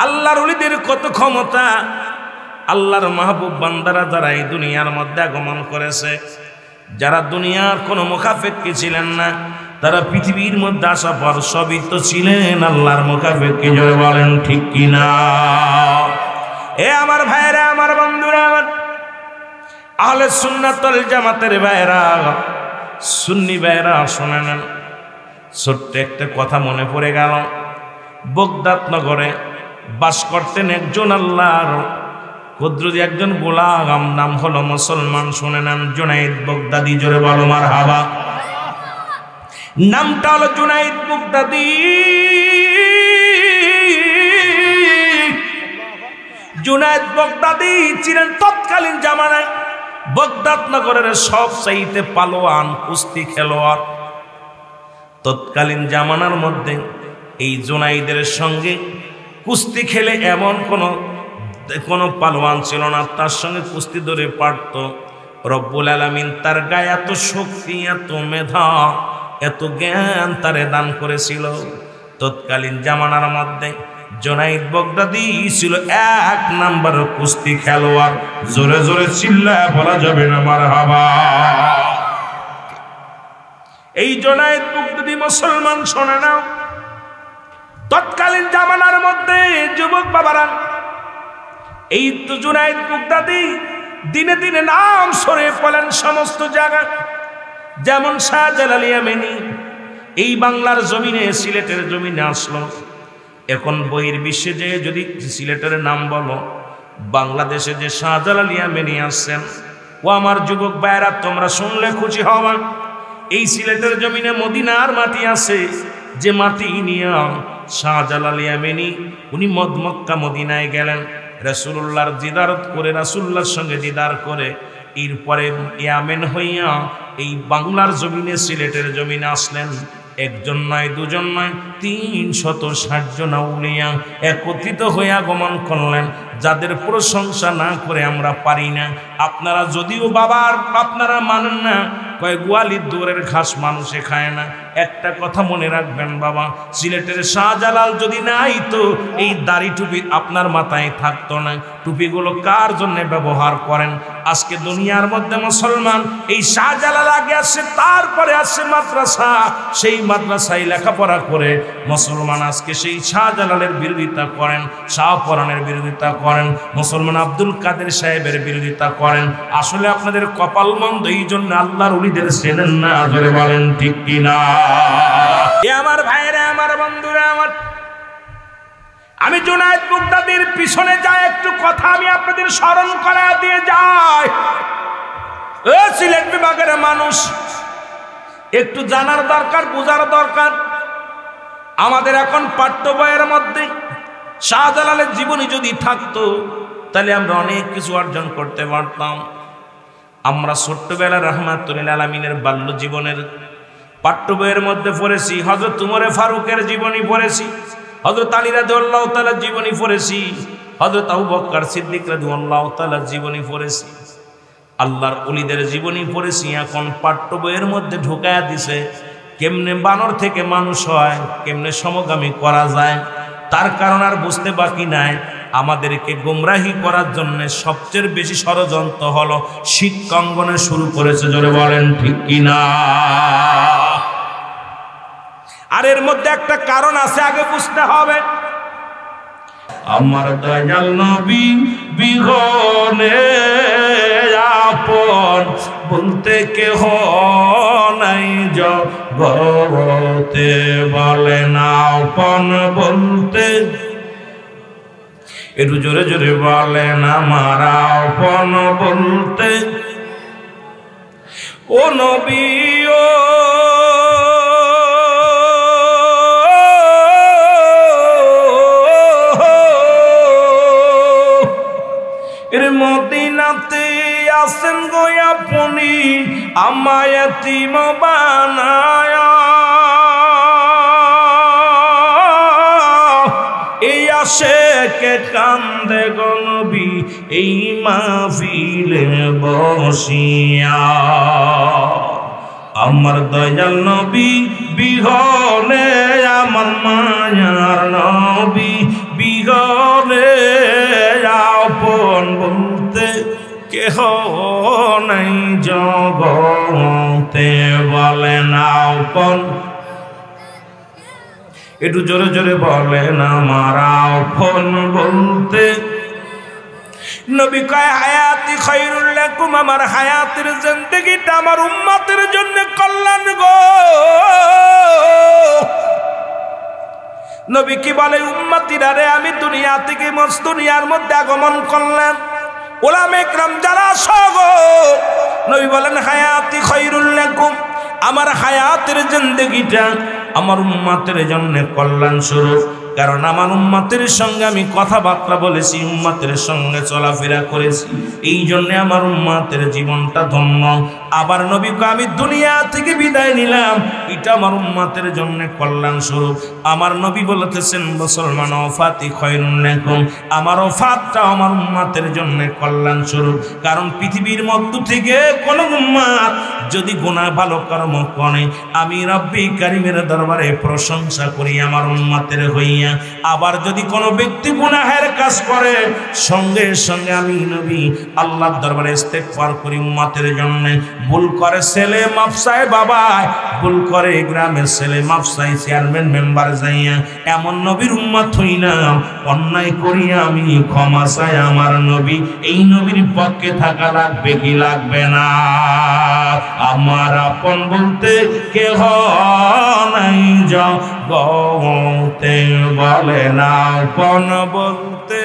আল্লাহর ওলিদের কত ক্ষমতা। আল্লাহর মাহবুব বান্দারা যারা এই দুনিয়ার মধ্যে আগমন করেছে, যারা দুনিয়ার কোনো মুখাপেক্ষী ছিলেন না, তারা পৃথিবীর মধ্যে আসা পর সবই তো ছিলেন আল্লাহর মুখাপেক্ষী, জোরে বলেন ঠিক কিনা। এ আমার ভাইরা, আমার বন্ধুরা, আমার আহলে সুন্নাত ওয়াল জামাতের ভাইরা, সুন্নি ভাইরা, শুনে নেন। ছোট্ট একটা কথা মনে পড়ে গেল। বগদাদ নগরে বাস করতেন একজন আল্লাহর কুদরতি একজন গোলাম, নাম হলো মুসলমান, শুনে নেন, জুনাইদ বগদাদি, জোরে বলো মারহাবা। নামটা হলো জুনাইদ বগদাদি। জুনাইদ বগদাদি ছিলেন তৎকালীন জামানায় বগদাদ নগরের সবচাইতে পালোয়ান কুস্তি খেলোয়াড়। তৎকালীন জামানার মধ্যে এই জুনাইদের সঙ্গে কুস্তি খেলে এমন কোনো পালোয়ান ছিল না তার সঙ্গে কুস্তি ধরে পারত। রব্বুল আলামিন তার গায়ে এত শক্তি, এত মেধা, এত জ্ঞান তারে দান করেছিল। তৎকালীন জামানার মধ্যে জুনাইদ বগদাদি ছিল 1 নাম্বার কুস্তি খেলোয়াড়। জোরে জোরে চিল্লায় বলা যাবে না মারহাবা। এই জুনাইদ বগদাদি মুসলমান, শোনে নাও। তৎকালীন জামানার মধ্যে যুবক বাবারা, এই তো জুনাইদ বগদাদি দিনে দিনে নাম সরে পড়লেন সমস্ত জায়গায়। যেমন শাহজালাল ইয়ামানি এই বাংলার জমিনে, সিলেটের জমিনে আসলো। এখন বহির্বিশ্বে যে যদি সিলেটের নাম বলো, বাংলাদেশে যে শাহজালাল ইয়ামানি আসছেন, ও আমার যুবক ভাইরা, তোমরা শুনলে খুশি হবা। এই সিলেটের জমিনে মদিনার মাটি আছে, যে মাটি নিয়ে শাহজালাল ইয়ামানি উনি মক্কা মদিনায় গেলেন, রাসূলুল্লাহর দিদারত করে, রাসূলুল্লাহর সঙ্গে দিদার করে, এরপরে ইয়ামেন হইয়া এই বাংলার জমিনে, সিলেটের জমিনে আসলেন। একজন নয়, দুজন নয়, 360 জন আউলিয়া একত্রিত হয়ে আগমন করলেন, যাদের প্রশংসা না করে আমরা পারি না। আপনারা যদিও বাবার আপনারা মানেন না, কয় গোয়ালির দৌড়ের ঘাস মানুষে খায় না। একটা কথা মনে রাখবেন বাবা, সিলেটের শাহজালাল যদি নাই তো এই দাড়ি টুপি আপনার মাথায় থাকতো না। টুপিগুলো কার জন্য ব্যবহার করেন? আজকে দুনিয়ার মধ্যে মুসলমান, এই শাহজালাল আগে আসছে, তারপরে আসছে মাদ্রাসা। সেই মাদ্রাসায় লেখাপড়া করে মুসলমান আজকে সেই শাহজালালের বিরোধিতা করেন, শাহপরানের বিরোধিতা করেন, মুসলমান আব্দুল কাদের সাহেবের বিরোধিতা করেন। আসলে আপনাদের কপাল মন্দ, এই জন্য আল্লাহর ওলিদের চেনেন না, জোরে বলেন ঠিক কিনা। আমার ভাইরা, আমার বন্ধুরা, আমার আমি জুনাইদ বগদাদির পিছনে যাই, একটু কথা আমি আপনাদের স্মরণ করা দিয়ে যাই। সিলেট বিভাগের মানুষ একটু জানার দরকার, বোঝার দরকার। আমাদের এখন পাঠ্য বইয়ের মধ্যে শাহজালালের জীবনী যদি থাকতো, তাহলে আমরা অনেক কিছু অর্জন করতে পারতাম। আমরা ছোট্টবেলা রহমাতুল আলামিনের বাল্য জীবনের পাঠ্য বইয়ের মধ্যে পড়েছি, হযরত উমরে ফারুকের জীবনী পড়েছি, হযরত আলী রাদিয়াল্লাহু তাআলা জীবনী পড়েছি, হযরত আবু বকর সিদ্দিক রাদিয়াল্লাহু তাআলা জীবনী পড়েছি, আল্লাহর ওলিদের জীবনী পড়েছি। এখন পাঠ্য বইয়ের মধ্যে ঢুকায়া দিছে কেমনে বানর থেকে মানুষ হয়, কেমনে সমগামী করা যায়। তার কারণ আর বুঝতে বাকি নাই। আমাদেরকে গোমরাহি করার জন্য সবচেয়ে বেশি ষড়যন্ত্র হলো শিক্ষাঙ্গনে শুরু করেছে, জোরে বলেন ঠিক কিনা। আর এর মধ্যে একটা কারণ আছে, আগে বুঝতে হবে। আমার দয়াল নবী বিহনে আপন বলতে কেহ নাই জগতে, বলে না আপন বলতে, একটু জোরে জোরে বলেন আমার আপন বলতে। ও নবী ও আছেন গো আপনি আমায় এতিম বানায় এই আশেকে কান্দে গো নবী এই মাহফিলে বসিয়া আমার দয়াল নবী বিহনে আমার মায়ার নবী বিহনে আপন বলতে কেহ নাই জগতে বলেন আপন একটু জোরে জোরে বলেন আমার আপন বলতে নবী কয় হায়াতি খায়রুল লাকুম আমার হায়াতের জিন্দেগিটা আমার উম্মতের জন্য কল্যাণ গো নবী কি বলে উম্মতিরা রে আমি দুনিয়া থেকে দুনিয়ার মধ্যে আগমন করলাম উলামা ইকরাম যারা সগো নবী বলেন হায়াতি খায়রুল লাকুম আমার হায়াতের জিন্দেগিটা আমার উম্মতের জন্য কল্যাণ স্বরূপ কারণ আমার উম্মতের সঙ্গে আমি কথাবার্তা বলেছি উম্মতের সঙ্গে চলাফেরা করেছি এই জন্য আমার উম্মতের জীবনটা ধন্য আবার নবীকে আমি দুনিয়া থেকে বিদায় নিলাম এটা আমার উম্মতের জন্য কল্যাণ স্বরূপ আমার নবী বলতেছেন মুসলমান ওফাতি খায়রুন লাকুম আমার ওফাতটা আমার উম্মতের জন্য কল্যাণ স্বরূপ কারণ পৃথিবীর মধ্য থেকে কোন উম্মত যদি গুনাহ ভালো কর্ম করে আমি রব্বি কারীমের দরবারে প্রশংসা করি আমার উম্মতের হইয়া আবার যদি কোনো ব্যক্তি গুনাহের কাজ করে সঙ্গে সঙ্গে আমি নবী আল্লাহর দরবারে ইস্তেগফার করি উম্মতের জন্য ভুল করে ছেলে মাফ চায় বাবা ভুল করে গ্রামের ছেলে মাফ চায় চেয়ারম্যান মেম্বার যাইয়া এমন নবীর উম্মত হই না অন্যায় করি আমি ক্ষমা চাই আমার নবী এই নবীর পক্ষে থাকা লাগবে কি লাগবে না আমার আপন বলতে কেহ নাই জগতে বলে না আপন বলতে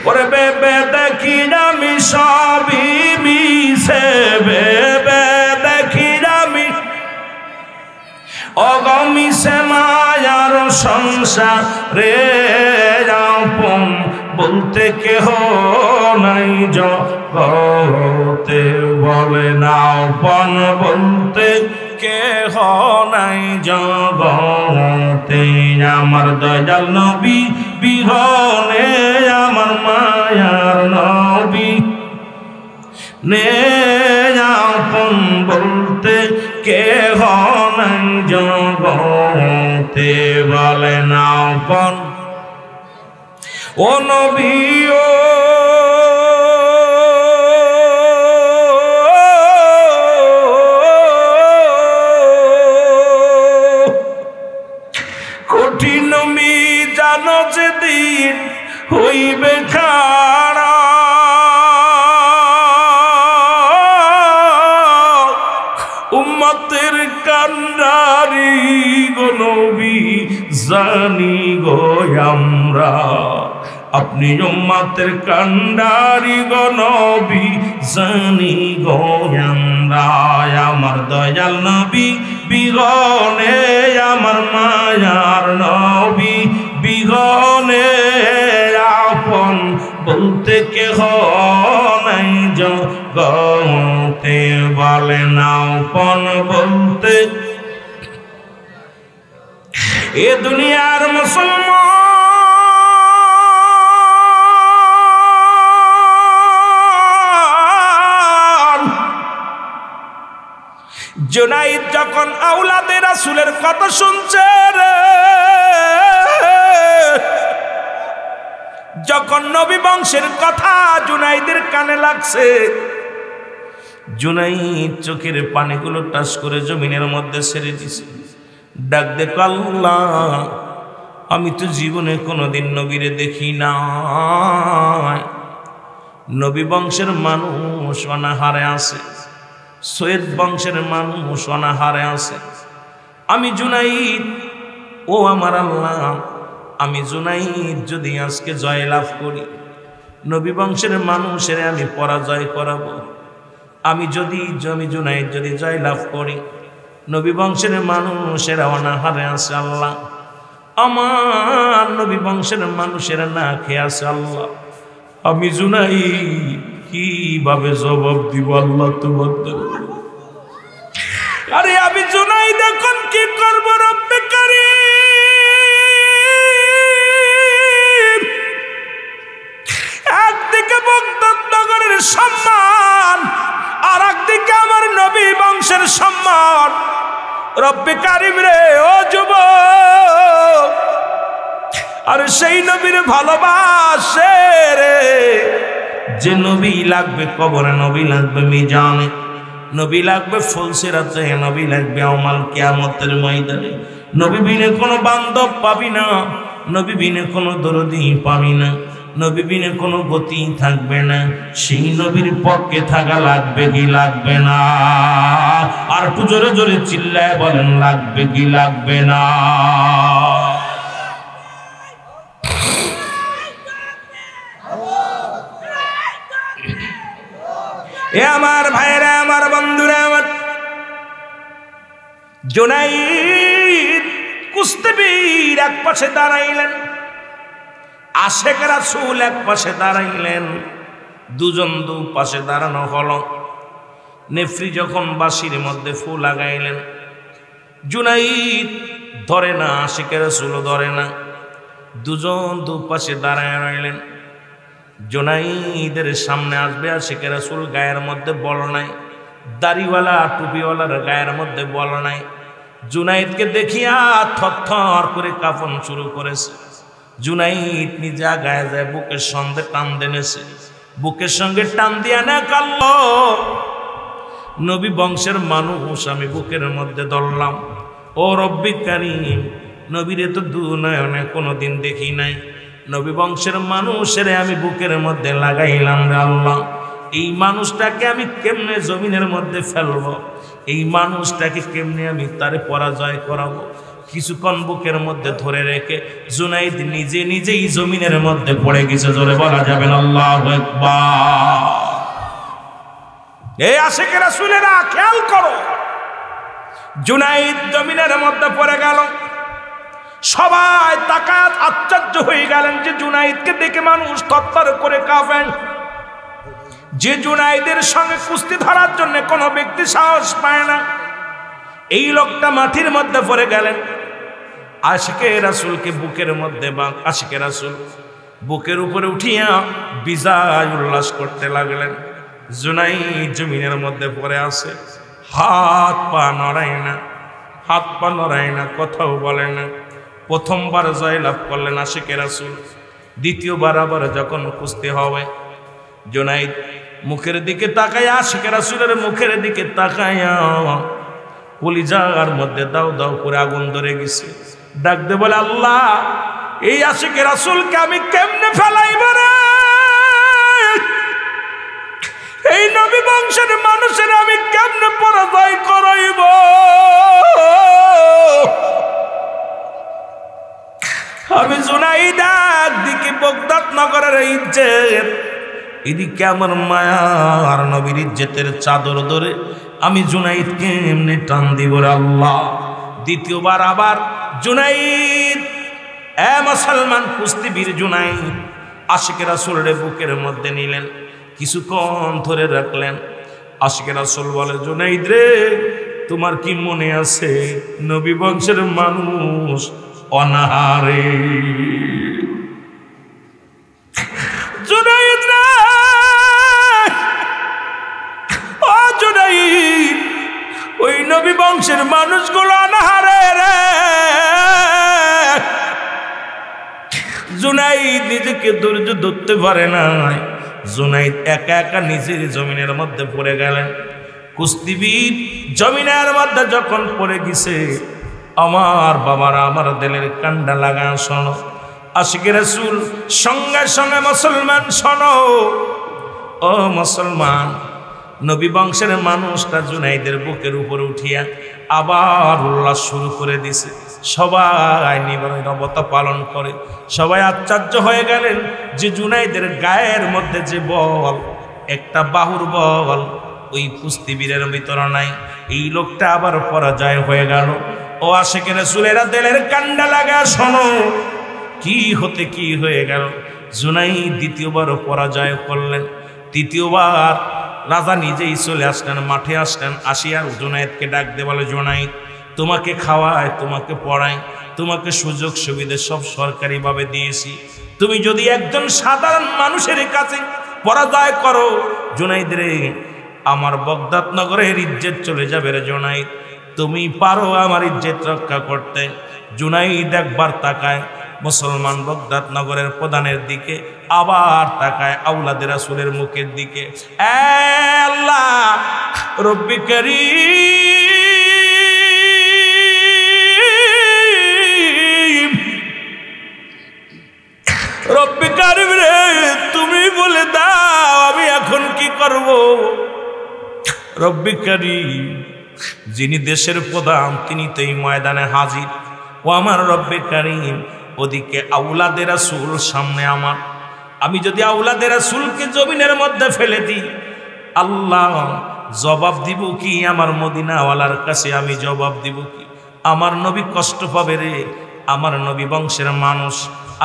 ওরে বেবে দেখি আমি সবই মিশে বেবে দেখি আমি অগমিশে মায়ার সংসার রে আপন বলতে কেহ নাই জগতে বলে না আপন বলতে কেহ নাই জগতে আমার দয়াল নবী বিহনে আমার মায়ার নবী নে আপন বলতে কেহ নাই জগতে বলে না আপন ও নবী ও কঠিন মিজান যেদিন হইবে খাড়া উম্মতের কান্ডারি গো নবী জানি গো আমরা আপনি উম্মতের কান্ডারি গো নবী জানি গো আমরা আমার দয়াল নবী বিগনে আমার মায়ার নবী বিগনে আপন বলতে কেহ নাই জগতে বলে না আপন বলতে এ দুনিয়ার মুসলমান জুনাইদ যখন আওলাদে রাসূলের কথা শুনছে রে যখন নবী বংশের কথা জুনাইদের কানে লাগছে জুনাইদ চোখের পানিগুলো টাচ করে জমিনের মধ্যে ছেড়ে দিছে ডাক দেখ আল্লাহ আমি তো জীবনে কোনোদিন নবীরে দেখি নাই নবী বংশের মানুষ অনাহারে আছে সৈয়দ বংশের মানুষ অনাহারে আছে আমি জুনাইদ ও আমার আল্লাহ আমি জুনাইদ যদি আজকে জয় লাভ করি নবী বংশের মানুষের আমি পরাজয় করাবো আমি জুনাইদ যদি জয় লাভ করি নবী বংশের মানুষেরা অনাহারে আছে আল্লাহ আমার নবী বংশের মানুষেরা না খেয়ে আছে আল্লাহ আমি জুনাইদ কিভাবে জবাব দিব আল্লাহ তোমার দরবারে? আরে আমি জুনাইদ এখন কি করব রব্বে কারীম? একদিকে বাগদাদ নগরের সম্মান, আর একদিকে আমার নবী বংশের সম্মান। রব্বে কারীম রে, ও যুবক, আর সেই নবীর ভালোবাসে রে, যে নবী লাগবে কবরে, নবী লাগবে মিজানে, নবী লাগবে ফুলসিরাতে, নবী লাগবে আমাল কিয়ামতের ময়দানে। নবী বিনে কোনো বান্ধব পাবি না, নবী বিনে কোনো দরদি পাবি না, নবী বিনে কোনো গতি থাকবে না। সেই নবীর পক্ষে থাকা লাগবে কি লাগবে না? আর একটু জোরে জোরে চিল্লায় বলেন, লাগবে কি লাগবে না? এ আমার ভাইরা, আমার বন্ধুরা, আমার জুনাইদ কুস্তিবীর এক পাশে দাঁড়াইলেন, আশেক রাসূল এক পাশে দাঁড়াইলেন, দুজন দু পাশে দাঁড়ানো হলো। নেফরি যখন বাঁশির মধ্যে ফু লাগাইলেন, জুনাইদ ধরে না, আশেক রাসূলও ধরে না, দুজন দু পাশে দাঁড়ায় রইলেন। জুনাইদের সামনে আসবে আশেক রাসূল, গায়ের মধ্যে বল নাই, দাড়িওয়ালা টুপিওয়ালার গায়ের মধ্যে বল নাই। জুনাইদকে দেখিয়া থরথর করে কাঁপন শুরু করেছে। জুনাইদ নিজে গায়ে যায়, বুকের সঙ্গে টান দেনেছে, বুকের সঙ্গে টান দিয়া না কাল্ল, নবী বংশের মানুষ আমি বুকের মধ্যে ধরলাম। ও রব্বি কারীম, নবীরে তো দুনয়নে কোনোদিন দেখি নাই, নবী বংশের মানুষের আমি বুকের মধ্যে লাগাইলাম রে আল্লাহ। এই মানুষটাকে আমি কেমনে জমিনের মধ্যে ফেলবো? এই মানুষটাকে কেমনে আমি তারে পরাজয় করাবো? কিছুক্ষণ বুকের মধ্যে ধরে রেখে জুনাইদ নিজে নিজেই জমিনের মধ্যে পড়ে গেছে। জোরে বলা যাবে না আল্লাহু আকবার। এই আশেক রাসূলেরা খেয়াল করো, জুনাইদ জমিনের মধ্যে পড়ে গেল। সবাই তাকায় আশ্চর্য হয়ে গেলেন যে জুনাইদকে দেখে মানুষ তত্তর করে কাঁপেন। যে জুনাইদের সঙ্গে কুস্তি ধরার জন্য কোনো ব্যক্তি সাহস পায় না, এই লোকটা মাটির মধ্যে পড়ে গেলেন। আশিকে রাসূলকে বুকের মধ্যে আশিকে রাসূল বুকের উপরে উঠিয়া বিজয় উল্লাস করতে লাগলেন। জুনাইদ জমিনের মধ্যে পড়ে আছে, হাত পা নড়ায় না, হাত পা নড়ায় না, কথাও বলে না। প্রথমবার জয়লাভ করলেন আশিকে রাসূল। দ্বিতীয়বার আবার যখন কুস্তি হবে, জুনাইদ মুখের দিকে তাকায়া, আশিকে রাসূলের মুখের দিকে তাকায়া কলিজার মধ্যে দাও দাও করে আগুন ধরে গেছে। ডাক দে বলে, আল্লাহ, এই আশিকে রাসূলকে আমি কেমনে ফেলাইব রে? এই নবী বংশের মানুষের আমি কেমনে পরাজয় করাইব? আমি জুনাইদ একদিকে বাগদাদ নগরের ইজ্জত, এদিকে আমার মায়া আর নবীর ইজ্জতের চাদর ধরে আমি জুনাইদকে এমনি টান দিব রে আল্লাহ। দ্বিতীয়বার আবার জুনাইদ, এ মুসলমান কুস্তিবীর জুনাইদ আশিকে রাসূলের বুকের মধ্যে নিলেন, কিছুক্ষণ ধরে রাখলেন। আশিকে রাসূল বলে, জুনাইদ রে, তোমার কি মনে আছে নবী বংশের মানুষ অনাহারে? জুনাইদ রে, ও জুনাইদ, ওই নবী বংশের মানুষগুলো অনাহারে রে। জুনাইদ নিজেকে ধৈর্য ধরতে পারে না, জুনাইদ একা একা নিজের জমিনের মধ্যে পড়ে গেলেন। কুস্তিবীর জমিনের মধ্যে যখন পড়ে গেছে, আমার বাবারা, আমার দিলের কান্ডা লাগা শোনো। আশিকে রাসূল সঙ্গে সঙ্গে, মুসলমান শোনো, ও মুসলমান, নবী বংশের মানুষটা জুনাইদের বুকের উপরে উঠিয়া আবার উল্লাস শুরু করে দিছে। সবাই নীরবতা পালন করে। সবাই আশ্চর্য হয়ে গেলেন যে জুনাইদের গায়ের মধ্যে যে বল, একটা বাহুর বল ওই কুস্তিবীরের ভিতরে নাই। এই লোকটা আবার পরাজয় হয়ে গেল। ও আশিকে রাসূলেরা দিলের কান্ডা লাগা শোনো, কি হতে কি হয়ে গেল। জুনাইদ দ্বিতীয়বার পরাজয় করলেন। তৃতীয়বার রাজা নিজেই চলে আসলেন, মাঠে আসলেন, আসিয়া জুনায়েদকে ডাক দিয়ে বলে, জুনায়েদ, তোমাকে খাওয়ায়, তোমাকে পড়ায়, তোমাকে সুযোগ সুবিধা সব সরকারিভাবে দিয়েছি, তুমি যদি একজন সাধারণ মানুষের কাছে পরাজয় করো, জুনায়েদ রে, আমার বগদাদ নগরের ইজ্জত চলে যাবে রে জুনায়েদ, তুমি পারো আমার ইজ্জত রক্ষা করতে। জুনায়েদ একবার তাকায় মুসলমান বগদাদ নগরের প্রধানের দিকে, আবার তাকায় আওলাদে রাসূলের মুখের দিকে। আল্লাহ রব্বি কারীম, রব্বি কারীম রে, তুমি বলে দাও আমি এখন কি করব। রব্বি কারীম, যিনি দেশের প্রধান তিনি তো এই ময়দানে হাজির। ও আমার রব্বে কারীম, ওদিকে আওলাদে রাসূল সামনে আমার, আমি যদি আওলাদে রাসূলকে জমিনের মধ্যে ফেলে দিই, আল্লাহ জবাব দিব কি আমার মদিনাওয়ালার কাছে? আমি জবাব দিব কি? আমার নবী কষ্ট পাবে রে, আমার নবী বংশের মানুষ,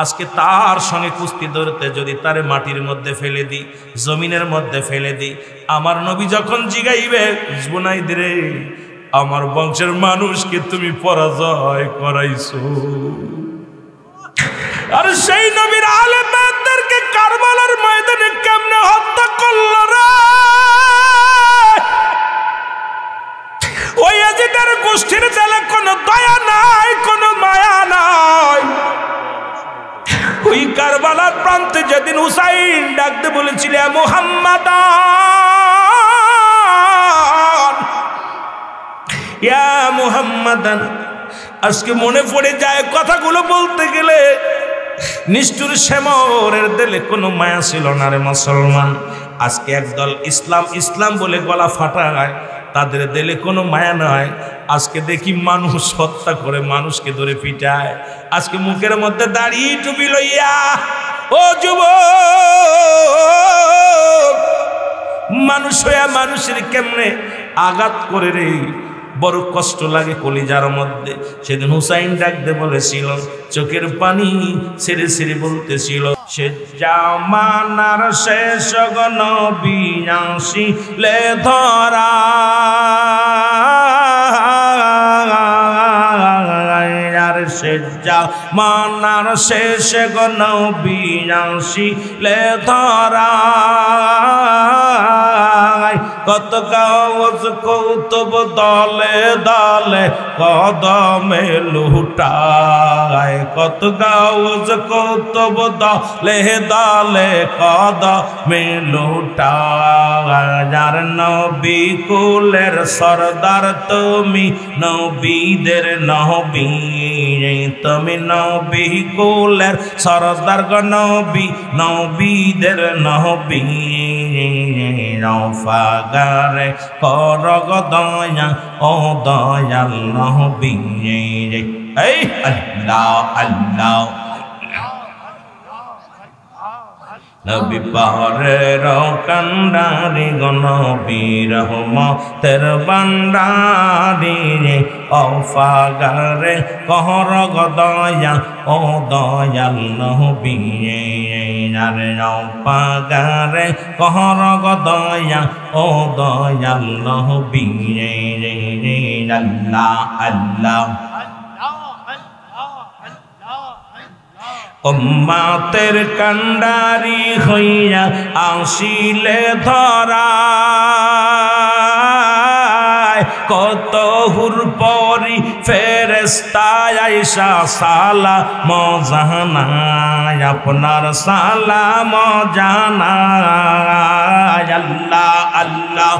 আজকে তার সঙ্গে কুস্তি ধরতে যদি তারে মাটির মধ্যে ফেলে দিই, জমিনের মধ্যে ফেলে দিই, আমার নবী যখন জিগাইবে, জুনায়েদ রে, আমার বংশের মানুষকে তুমি পরাজয় করাইছো। আর সেই নবীর আলেমদেরকে কারবালার ময়দানে কেমনে হত্যা করলো রে? ওই ইয়াজিদের গোষ্ঠীর জালে কোনো দয়া নাই, কোনো মায়া নাই। ওই কারবালার প্রান্তে যেদিন হুসাইন ডাকতে বলেছিল, মুহাম্মাদান, ইয়া মুহাম্মাদান, আজকে মনে পড়ে যায় কথাগুলো বলতে গেলে। নিষ্ঠুর শ্যামরের দিলে কোনো মায়া ছিল না রে মুসলমান। আজকে একদল ইসলাম ইসলাম বলে গলা ফাটায়, তাদের দিলে কোনো মায়া নয়। আজকে দেখি মানুষ হত্যা করে, মানুষকে ধরে পিটায়। আজকে মুখের মধ্যে দাড়ি টুপি লইয়া, ও যুবক, মানুষ হইয়া মানুষের কেমনে আঘাত করে রে, বড় কষ্ট লাগে কলিজার মধ্যে। সেদিন হুসাইন ডাকতে বলেছিল, চোখের পানি ছেড়ে ছেড়ে বলতেছিল, সে জামানার শেষ নবী আসিলে ধরা, সে জামানার শেষ নবী আসিলে ধরা, কত কাওয়াজ কৌতুব দলে দলে কদমে লুটায়, কত কাওয়াজ কৌতুব দলে দলে কদমে লুটায়। যার নবী কুলের সরদার তুমি, নবীদের নবী, তুমি নবী কুলের সরদার গো নবী, নবীদের নবী। রফাগারে করগ দয়া, ও দয়াল নবী। এই আল্লাহ আল্লাহ, নবী পারের কান্ডারি গো নবী, রহমতের ভান্ডারি, অফাগারে করগ দয়া, ও দয়াল নবী। আরে অফাগারে করগ দয়া, ও দয়াল নবী। আল্লাহ আল্লাহ, উম্মতের কান্ডারি হইয়া আসিলে ধরা, কত হুর পরি ফেরেশতা আয়েশা সালাম জানায়, আপনার সালাম জানায়। আল্লাহ আল্লাহ,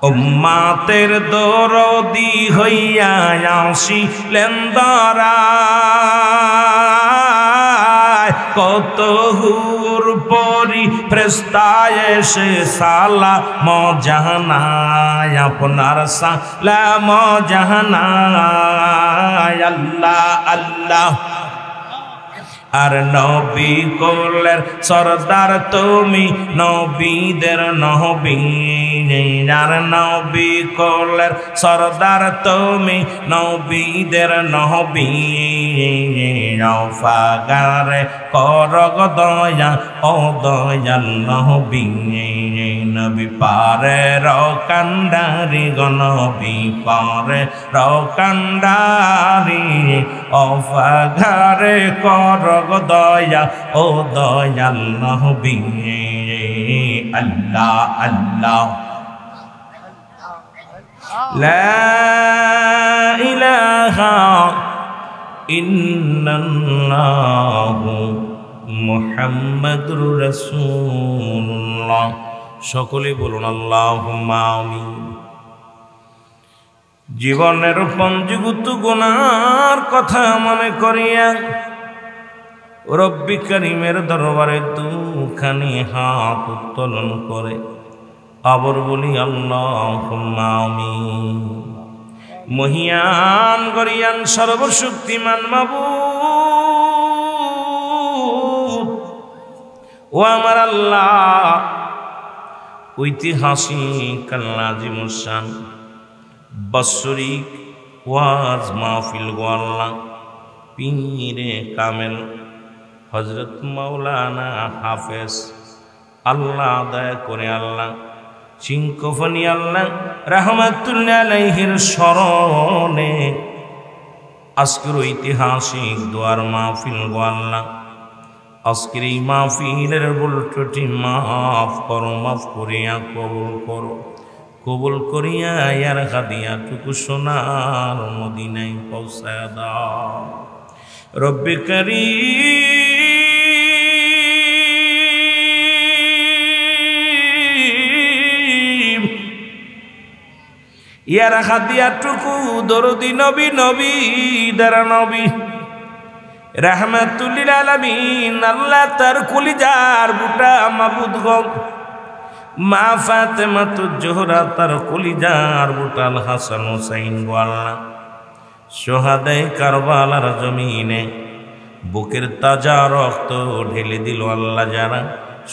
উম্মতের দরদি হইয়া আসিলেন ধরা, কত হুর পরি ফেরেশতা এসে সালাম জানায়, আপনার সালাম জানায়। আল্লাহ আল্লাহ, আর নবী কোলের সরদার তুমি নবীদের নবী আর নবী কোলের সরদার তুমি নবীদের নবী ফাগারে করগ দয়া ও দয়াল নবী নবী পারে রকান্ডারি গো নবী পারে রকান্ডারি ও ফাগারে করগ দয়া ও দয়াল নবী আল্লাহ আল্লাহ লা ইলাহা ইল্লাল্লাহু মুহাম্মাদুর রাসূলুল্লাহ। সকলে বলুন আল্লাহুম্মা আমিন। জীবনের পঞ্জীভূত গুনার কথা মনে করিয়া রব্বি করিমের দরবারে দুখানি হাত উত্তোলন করে আবার বলি আল্লাহুম্মা আমিন। মহিয়ান গরিয়ান সর্বশক্তিমান মাবুদ ও আমার আল্লাহ, ঐতিহাসিক নাজিমুল শান বাৎসরিক ওয়াজ মাহফিল গো আল্লাহ, পীরে কামেল হযরত মাওলানা হাফেজ আল্লাহ দয়া করে আল্লাহ চিঙ্কফনি আল্লাহ রাহমাতুল্লাহ আলাইহির স্মরণে আজকের ঐতিহাসিক দোয়ার মাহফিল গো আল্লাহ, আজকের এই মাহফিলের ভুল ত্রুটি মাফ করো, মাফ করিয়া কবুল করো, কবুল করিয়া ইয়ার হাদিয়াটুকু সোনার মদিনায় পৌঁছায়া দাও রব্বে কারীম। ইয়ার হাদিয়াটুকু দরদি নবী নবী দ্বারা নবী রাহমাতুল আলামিন আল্লাহ তার কলিজার বুটা মাবুদ গো মা ফাতেমাতুজ জোহরা তার কলিজার বুটাল হাসান হুসাইন গো আল্লাহ, শহাদায়ে কারবালার জমিনে বুকের তাজা রক্ত ঢেলে দিল আল্লাহ যারা,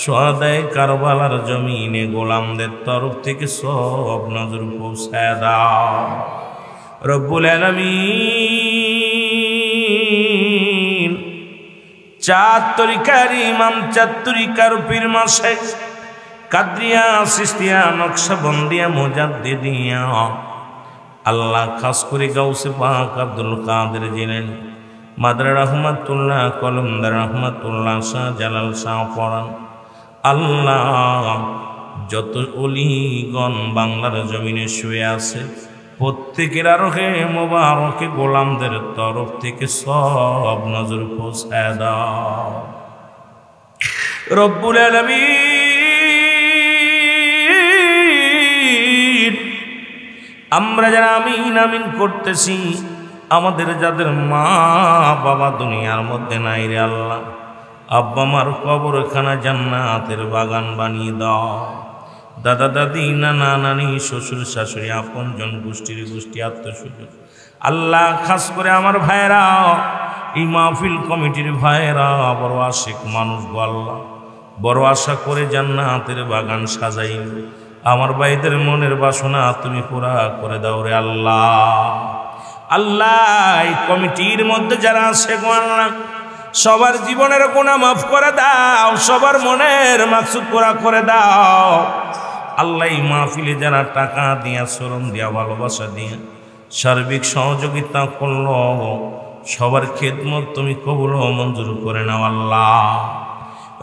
শহাদায়ে কারবালার জমিনে গোলামদের তরফ থেকে সব নজর পৌঁছায় দাও রব্বুল আলামিন। চার তরিকার ইমাম, চার তরিকার পীর মাশাইখ কাদরিয়া, সিস্তিয়া, নকশবন্দিয়া, মুজাদ্দিদিয়া আল্লাহ, খাস করে গাউসে পাক আব্দুল কাদের জিলানী, মাদার রহমাতুল্লাহ, কলমদার রহমাতুল্লাহ, শাহ জালাল শাহ পরান আল্লাহ, যত ওলিগণ বাংলার জমিনে শুয়ে আছে প্রত্যেকের আরোহে মোবারকে গোলামদের তরফ থেকে সব নজর পৌঁছায় দাও রব্বুল আলামিন। আমরা যারা আমিন আমিন করতেছি, আমাদের যাদের মা বাবা দুনিয়ার মধ্যে নাই রে আল্লাহ, আব্বা মার কবরখানা জান্নাতের বাগান বানিয়ে দাও। দাদা দাদি, নানা নানি, শ্বশুর শাশুড়ি, আপনজন, গোষ্ঠীর গোষ্ঠী, আত্মস্বজন আল্লাহ, খাস করে আমার ভাইরা, এই মাহফিল কমিটির ভাইরা বড় আশিক মানুষ গো আল্লাহ, বড় আশা করে জান্নাতের বাগান সাজাইল। আমার ভাইদের মনের বাসনা তুমি পুরা করে দাও রে আল্লাহ। আল্লাহ, এই কমিটির মধ্যে যারা আছে গো আল্লাহ, সবার জীবনের গুনাহ মাফ করে দাও, সবার মনের মাকসুদ পুরা করে দাও আল্লাহ। এই মাহফিলে যারা টাকা দিয়া, শ্রম দিয়া, ভালোবাসা দিয়া সার্বিক সহযোগিতা করলো, সবার খেদমত তুমি কবুল ও মঞ্জুর করে নাও আল্লাহ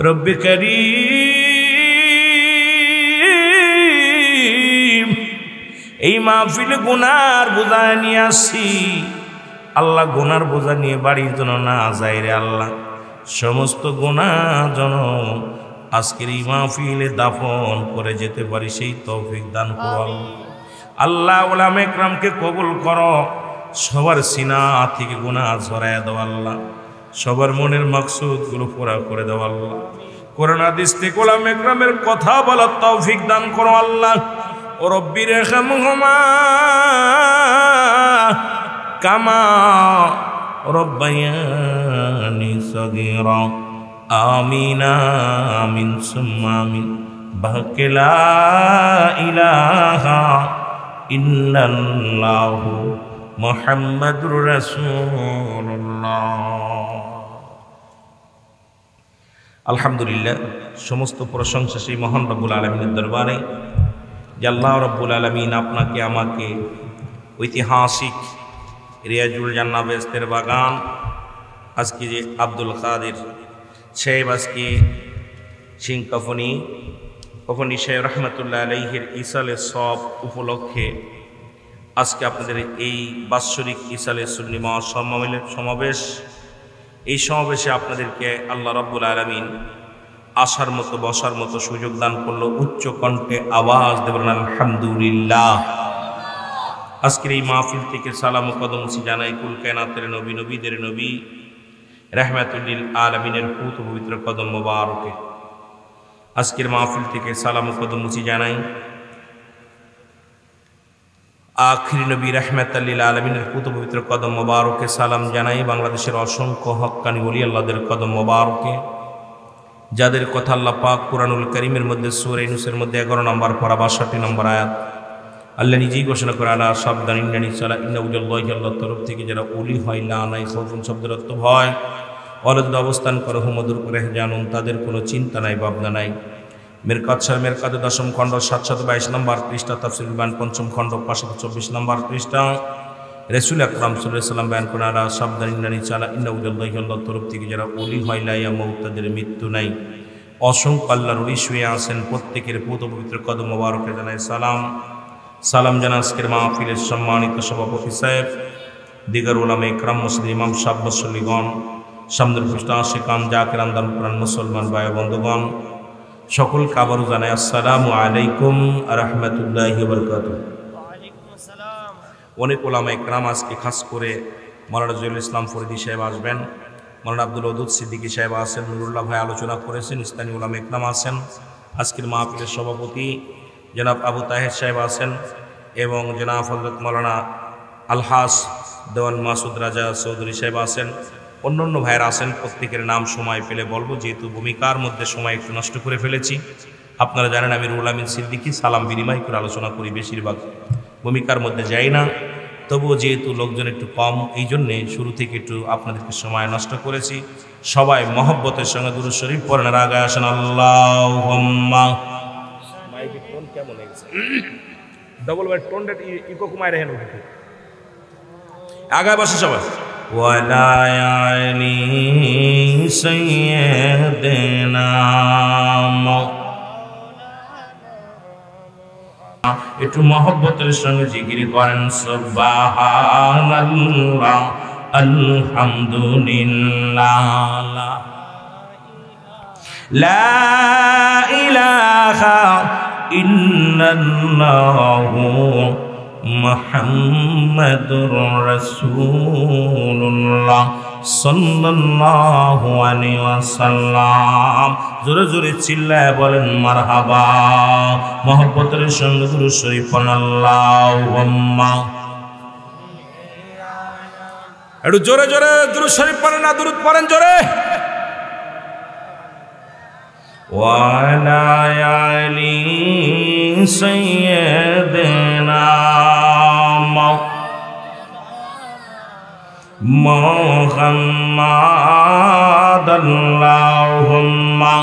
রব্বে কারীম। এই মাহফিলে গুনার বোঝা নিয়ে আসছি আল্লাহ, গুনার বোঝা নিয়ে বাড়ির জন্য না যায় রে আল্লাহ, সমস্ত গুনাহ যেন আজকের এই মাহফিলে দাফন করে যেতে পারি সেই তৌফিক দান করো আল্লাহ। উলামা ইকরামকে কবুল করো, সবার সিনা থেকে গুনাহ ঝরায়া দাও আল্লাহ, সবার মনের মাকসুদগুলো পুরা করে দাও আল্লাহ। কোরআন হাদিস থেকে উলামা ইকরামের কথা বলার তৌফিক দান করো আল্লাহ। ও রব্বির রহমহুমা কামা ربياني صغيرا آمين آمين ثم آمين بحق لا إله إلا الله محمد رسول الله আলহামদুলিল্লাহ সমস্ত প্রশংসা সেই মহান রব্বুল আলামিনের দরবারে যে আল্লাহ রব্বুল আলামিন আপনাকে আমাকে ঐতিহাসিক রিয়াজুল জান্নাহ বেহেশতের বাগান আজকে যে আব্দুল কাদের সাহেব আজকে সিং কফনি সাহেব রহমতুল্লাহ আলাইহির ইসালে সব উপলক্ষে আজকে আপনাদের এই বাৎসরিক ইসালে সুন্নি মহাসম্মেলনের সমাবেশ, এই সমাবেশে আপনাদেরকে আল্লাহ রাব্বুল আলামিন আসার মতো বসার মতো সুযোগ দান করলো। উচ্চ কণ্ঠে আওয়াজ দেবেন আলহামদুলিল্লাহ। আজকের এই মাহফিল থেকে সালাম ও কদমসি জানাই কুল কায়নাতের নবী, নবীদের নবী, রাহমাতুল লিল আলামিনের পুত পবিত্র কদম মোবারকে। আজকের মাহফিল থেকে সালাম ও কদমসি জানাই আখির নবী রাহমাতুল লিল আলামিনের পুত পবিত্র কদম মোবারকে সালাম জানাই বাংলাদেশের অসংখ্য হক্কানি ওলি আল্লাহদের কদম মোবারকে, যাদের কথা আল্লাহ পাক কুরআনুল কারীমের মধ্যে সূরা ইউনূসের মধ্যে 11 নম্বর পারা 62 নম্বর আয়াত আল্লাহ নিজেই ঘোষণা করে আলা সাবধান ইন্নানি সালা ইন্না উজুল্লাহি আল্লাহর তরফ থেকে যারা ওলি হয় লা নাই খাউফুন শব্দের অর্থ ভয়, অলদ অবস্থান করে হুমদুর করে জানুন তাদের কোনো চিন্তা নাই ভাবনা নাই। মিরকাত শাহ মিরকাত 10ম খণ্ড 722 নম্বর পৃষ্ঠা, তাফসীরুল বায়ান 5ম খণ্ড 524 নম্বর পৃষ্ঠা। রাসূল আকরাম সাল্লাল্লাহু আলাইহি ওয়াসাল্লাম বয়ান করেন আলা সাবধান ইন্নানি সালা ইন্না উজুল্লাহি আল্লাহর তরফ থেকে যারা ওলি হয় লা ইয়ামুত তাদের মৃত্যু নাই। অসংখ্য আল্লাহর ওলি শুয়ে আছেন, প্রত্যেকের পুত পবিত্র কদম মোবারকে জানাই সালাম। সালাম জানাই আজকের মাহফিলের সম্মানিত সভাপতি সাহেব, দিগার উলামা ইকরাম, মুসলিম ইমাম সাহেব, মুসল্লিগণ, সামনের পৃষ্ঠা আশিকান জাকিরান দান কুরআন মুসলমান ভাই বন্ধুগণ, সকলকে আবারও জানাই আসসালামু আলাইকুম ওয়া রাহমাতুল্লাহি ওয়া বারাকাতুহু। অনেক উলামা ইকরাম আজকে খাস করে মাওলানা জহিরুল ইসলাম ফরিদী সাহেব আসবেন, মাওলানা আব্দুল ওয়াদুদ সিদ্দিকী সাহেব আছেন, নুরুল্লাহ ভাই আলোচনা করেছেন, স্থানীয় উলামা ইকরাম আছেন। আজকের মাহফিলের সভাপতি জনাব আবু তাহের সাহেব আছেন এবং জনাব হযরত মাওলানা আলহাস দেওয়ান মাসুদ রাজা চৌধুরী সাহেব আছেন, অন্যান্য ভাইয়েরা আছেন। প্রত্যেকের নাম সময় পেলে বলবো, যেহেতু ভূমিকার মধ্যে সময় একটু নষ্ট করে ফেলেছি। আপনারা জানেন আমি রুহুল আমিন সিদ্দিকী সালাম বিনিময় করে আলোচনা করি, বেশিরভাগ ভূমিকার মধ্যে যাই না। তবুও যেহেতু লোকজন একটু কম, এই জন্যে শুরু থেকে একটু আপনাদেরকে সময় নষ্ট করেছি। সবাই মহব্বতের সঙ্গে দুরূদ শরীফ পড়েন, আগে আসেন আল্লাহুম্মা। মাইকের টোন কেমন হয়েছে? ডবল ওয়াইড টোনটা ইকো কমায় রাখেন, আগে বসে সবাই। ওয়ালা আলি সাইয়্যিদিনা, একটু মহব্বতের সঙ্গে জিকির করেন সুবহানাল্লাহ আলহামদুলিল্লাহ লা ইলাহা ইল্লাল্লাহু মুহাম্মাদুর রাসূলুল্লাহ সাল্লাল্লাহু আলাইহি ওয়াসাল্লাম। জোরে জোরে চিল্লায় বলেন মারহাবা। মহব্বতের সঙ্গে দুরূদ শরীফ পড়েন আল্লাহুম্মা। একটু জোরে জোরে দুরূদ শরীফ পড়েন, না দুরূদ পড়েন জোরে। ওয়ালা আলি সাইয়্যিদিনা মুহাম্মাদ আল্লাহুম্মা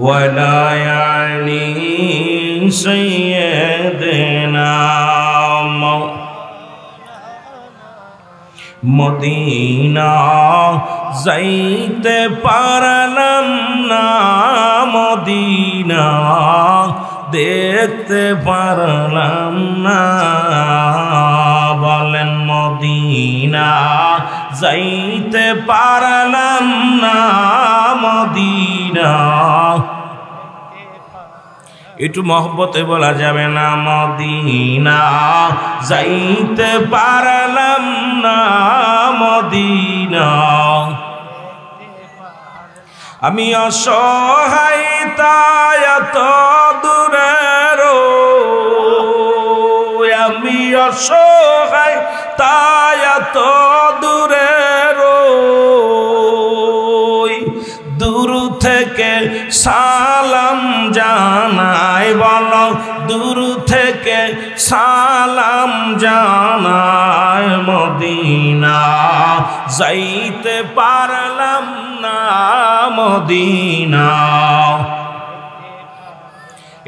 ওয়ালা আলি সাইয়্যিদিনা মদিনা যাইতে পারলাম না, মদিনা দেখতে পারলাম না, বলেন মদিনা যাইতে পারলাম না, মদিনা। একটু মহব্বতে বলা যাবে না, মদিনা যাইতে পারলাম না, মদিনা। আমি অসহায় তাই অসহায় তাই এত দূরে রই, দূর থেকে সালাম জানাই, বলো দূর থেকে সালাম জানাই, মদিনা যাইতে পারলাম না মদিনা।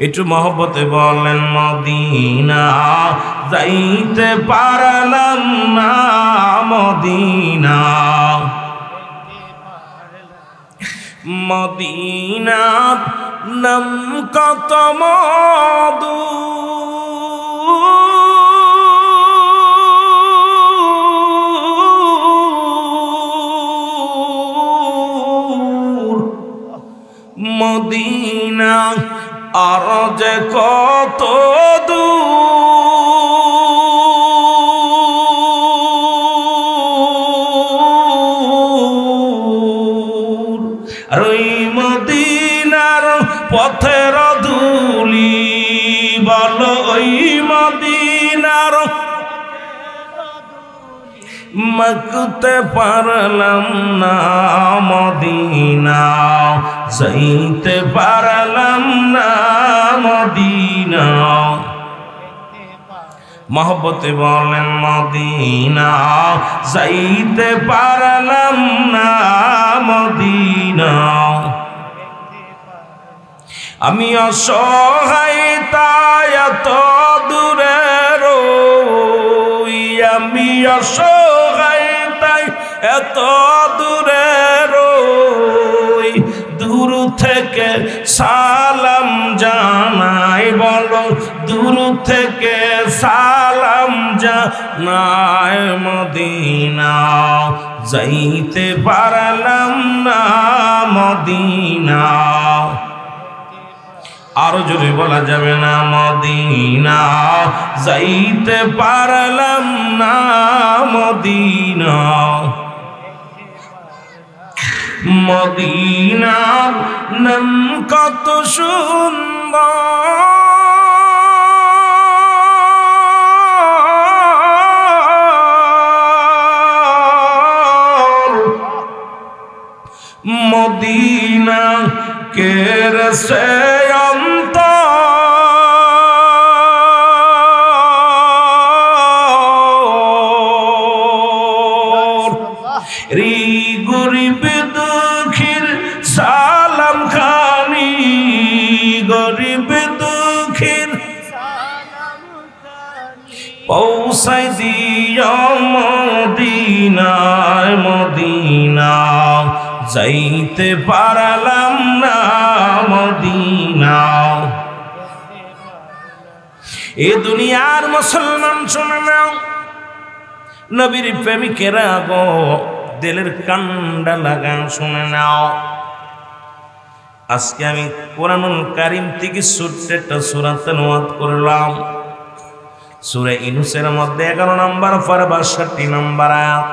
একটু মহব্বতে বলেন মদিনা যাইতে পারলাম না মদিনা। মদিনার নাম কত মধু, মদিনা আর যে কত দূর, আর ওই মদিনার পথের ধুলি, বলো ওই মদিনার মাখতে পারলাম না মদিনা, যাইতে পারলাম না মদিনা। মহব্বতে বলেন মদিনা যাইতে পারলাম না মদিনা। আমি অসহায় তাই এত দূরে রই, আমি অসহায় তাই এত দূরে রই, দূর থেকে সালাম জানাই, বলো দূর থেকে সালাম জানাই, মদিনা যাইতে পারলাম না মদিনা। আরো জোরে বলা যাবে না, মদিনা যাইতে পারলাম না মদিনা। মদিনার নাম কত সুন্দর, মদিনা কের সে রি গরিব দুঃখীর সালাম খানি, গরিব দুঃখীর পৌঁছাই দিও মদিনায়, মদিনা যাইতে পারলাম না মদিনা। এ দুনিয়ার মুসলমান শুনে নাও, নবীর প্রেমিকেরা গো দিলের কান্ডা লাগান শুনে নাও। আজকে আমি কোরআনুল কারীম থেকে ছোট্ট একটা সূরা তেলাওয়াত করলাম, সূরা ইউনূসের মধ্যে 11 নম্বর পারা 62 নম্বর আয়াত।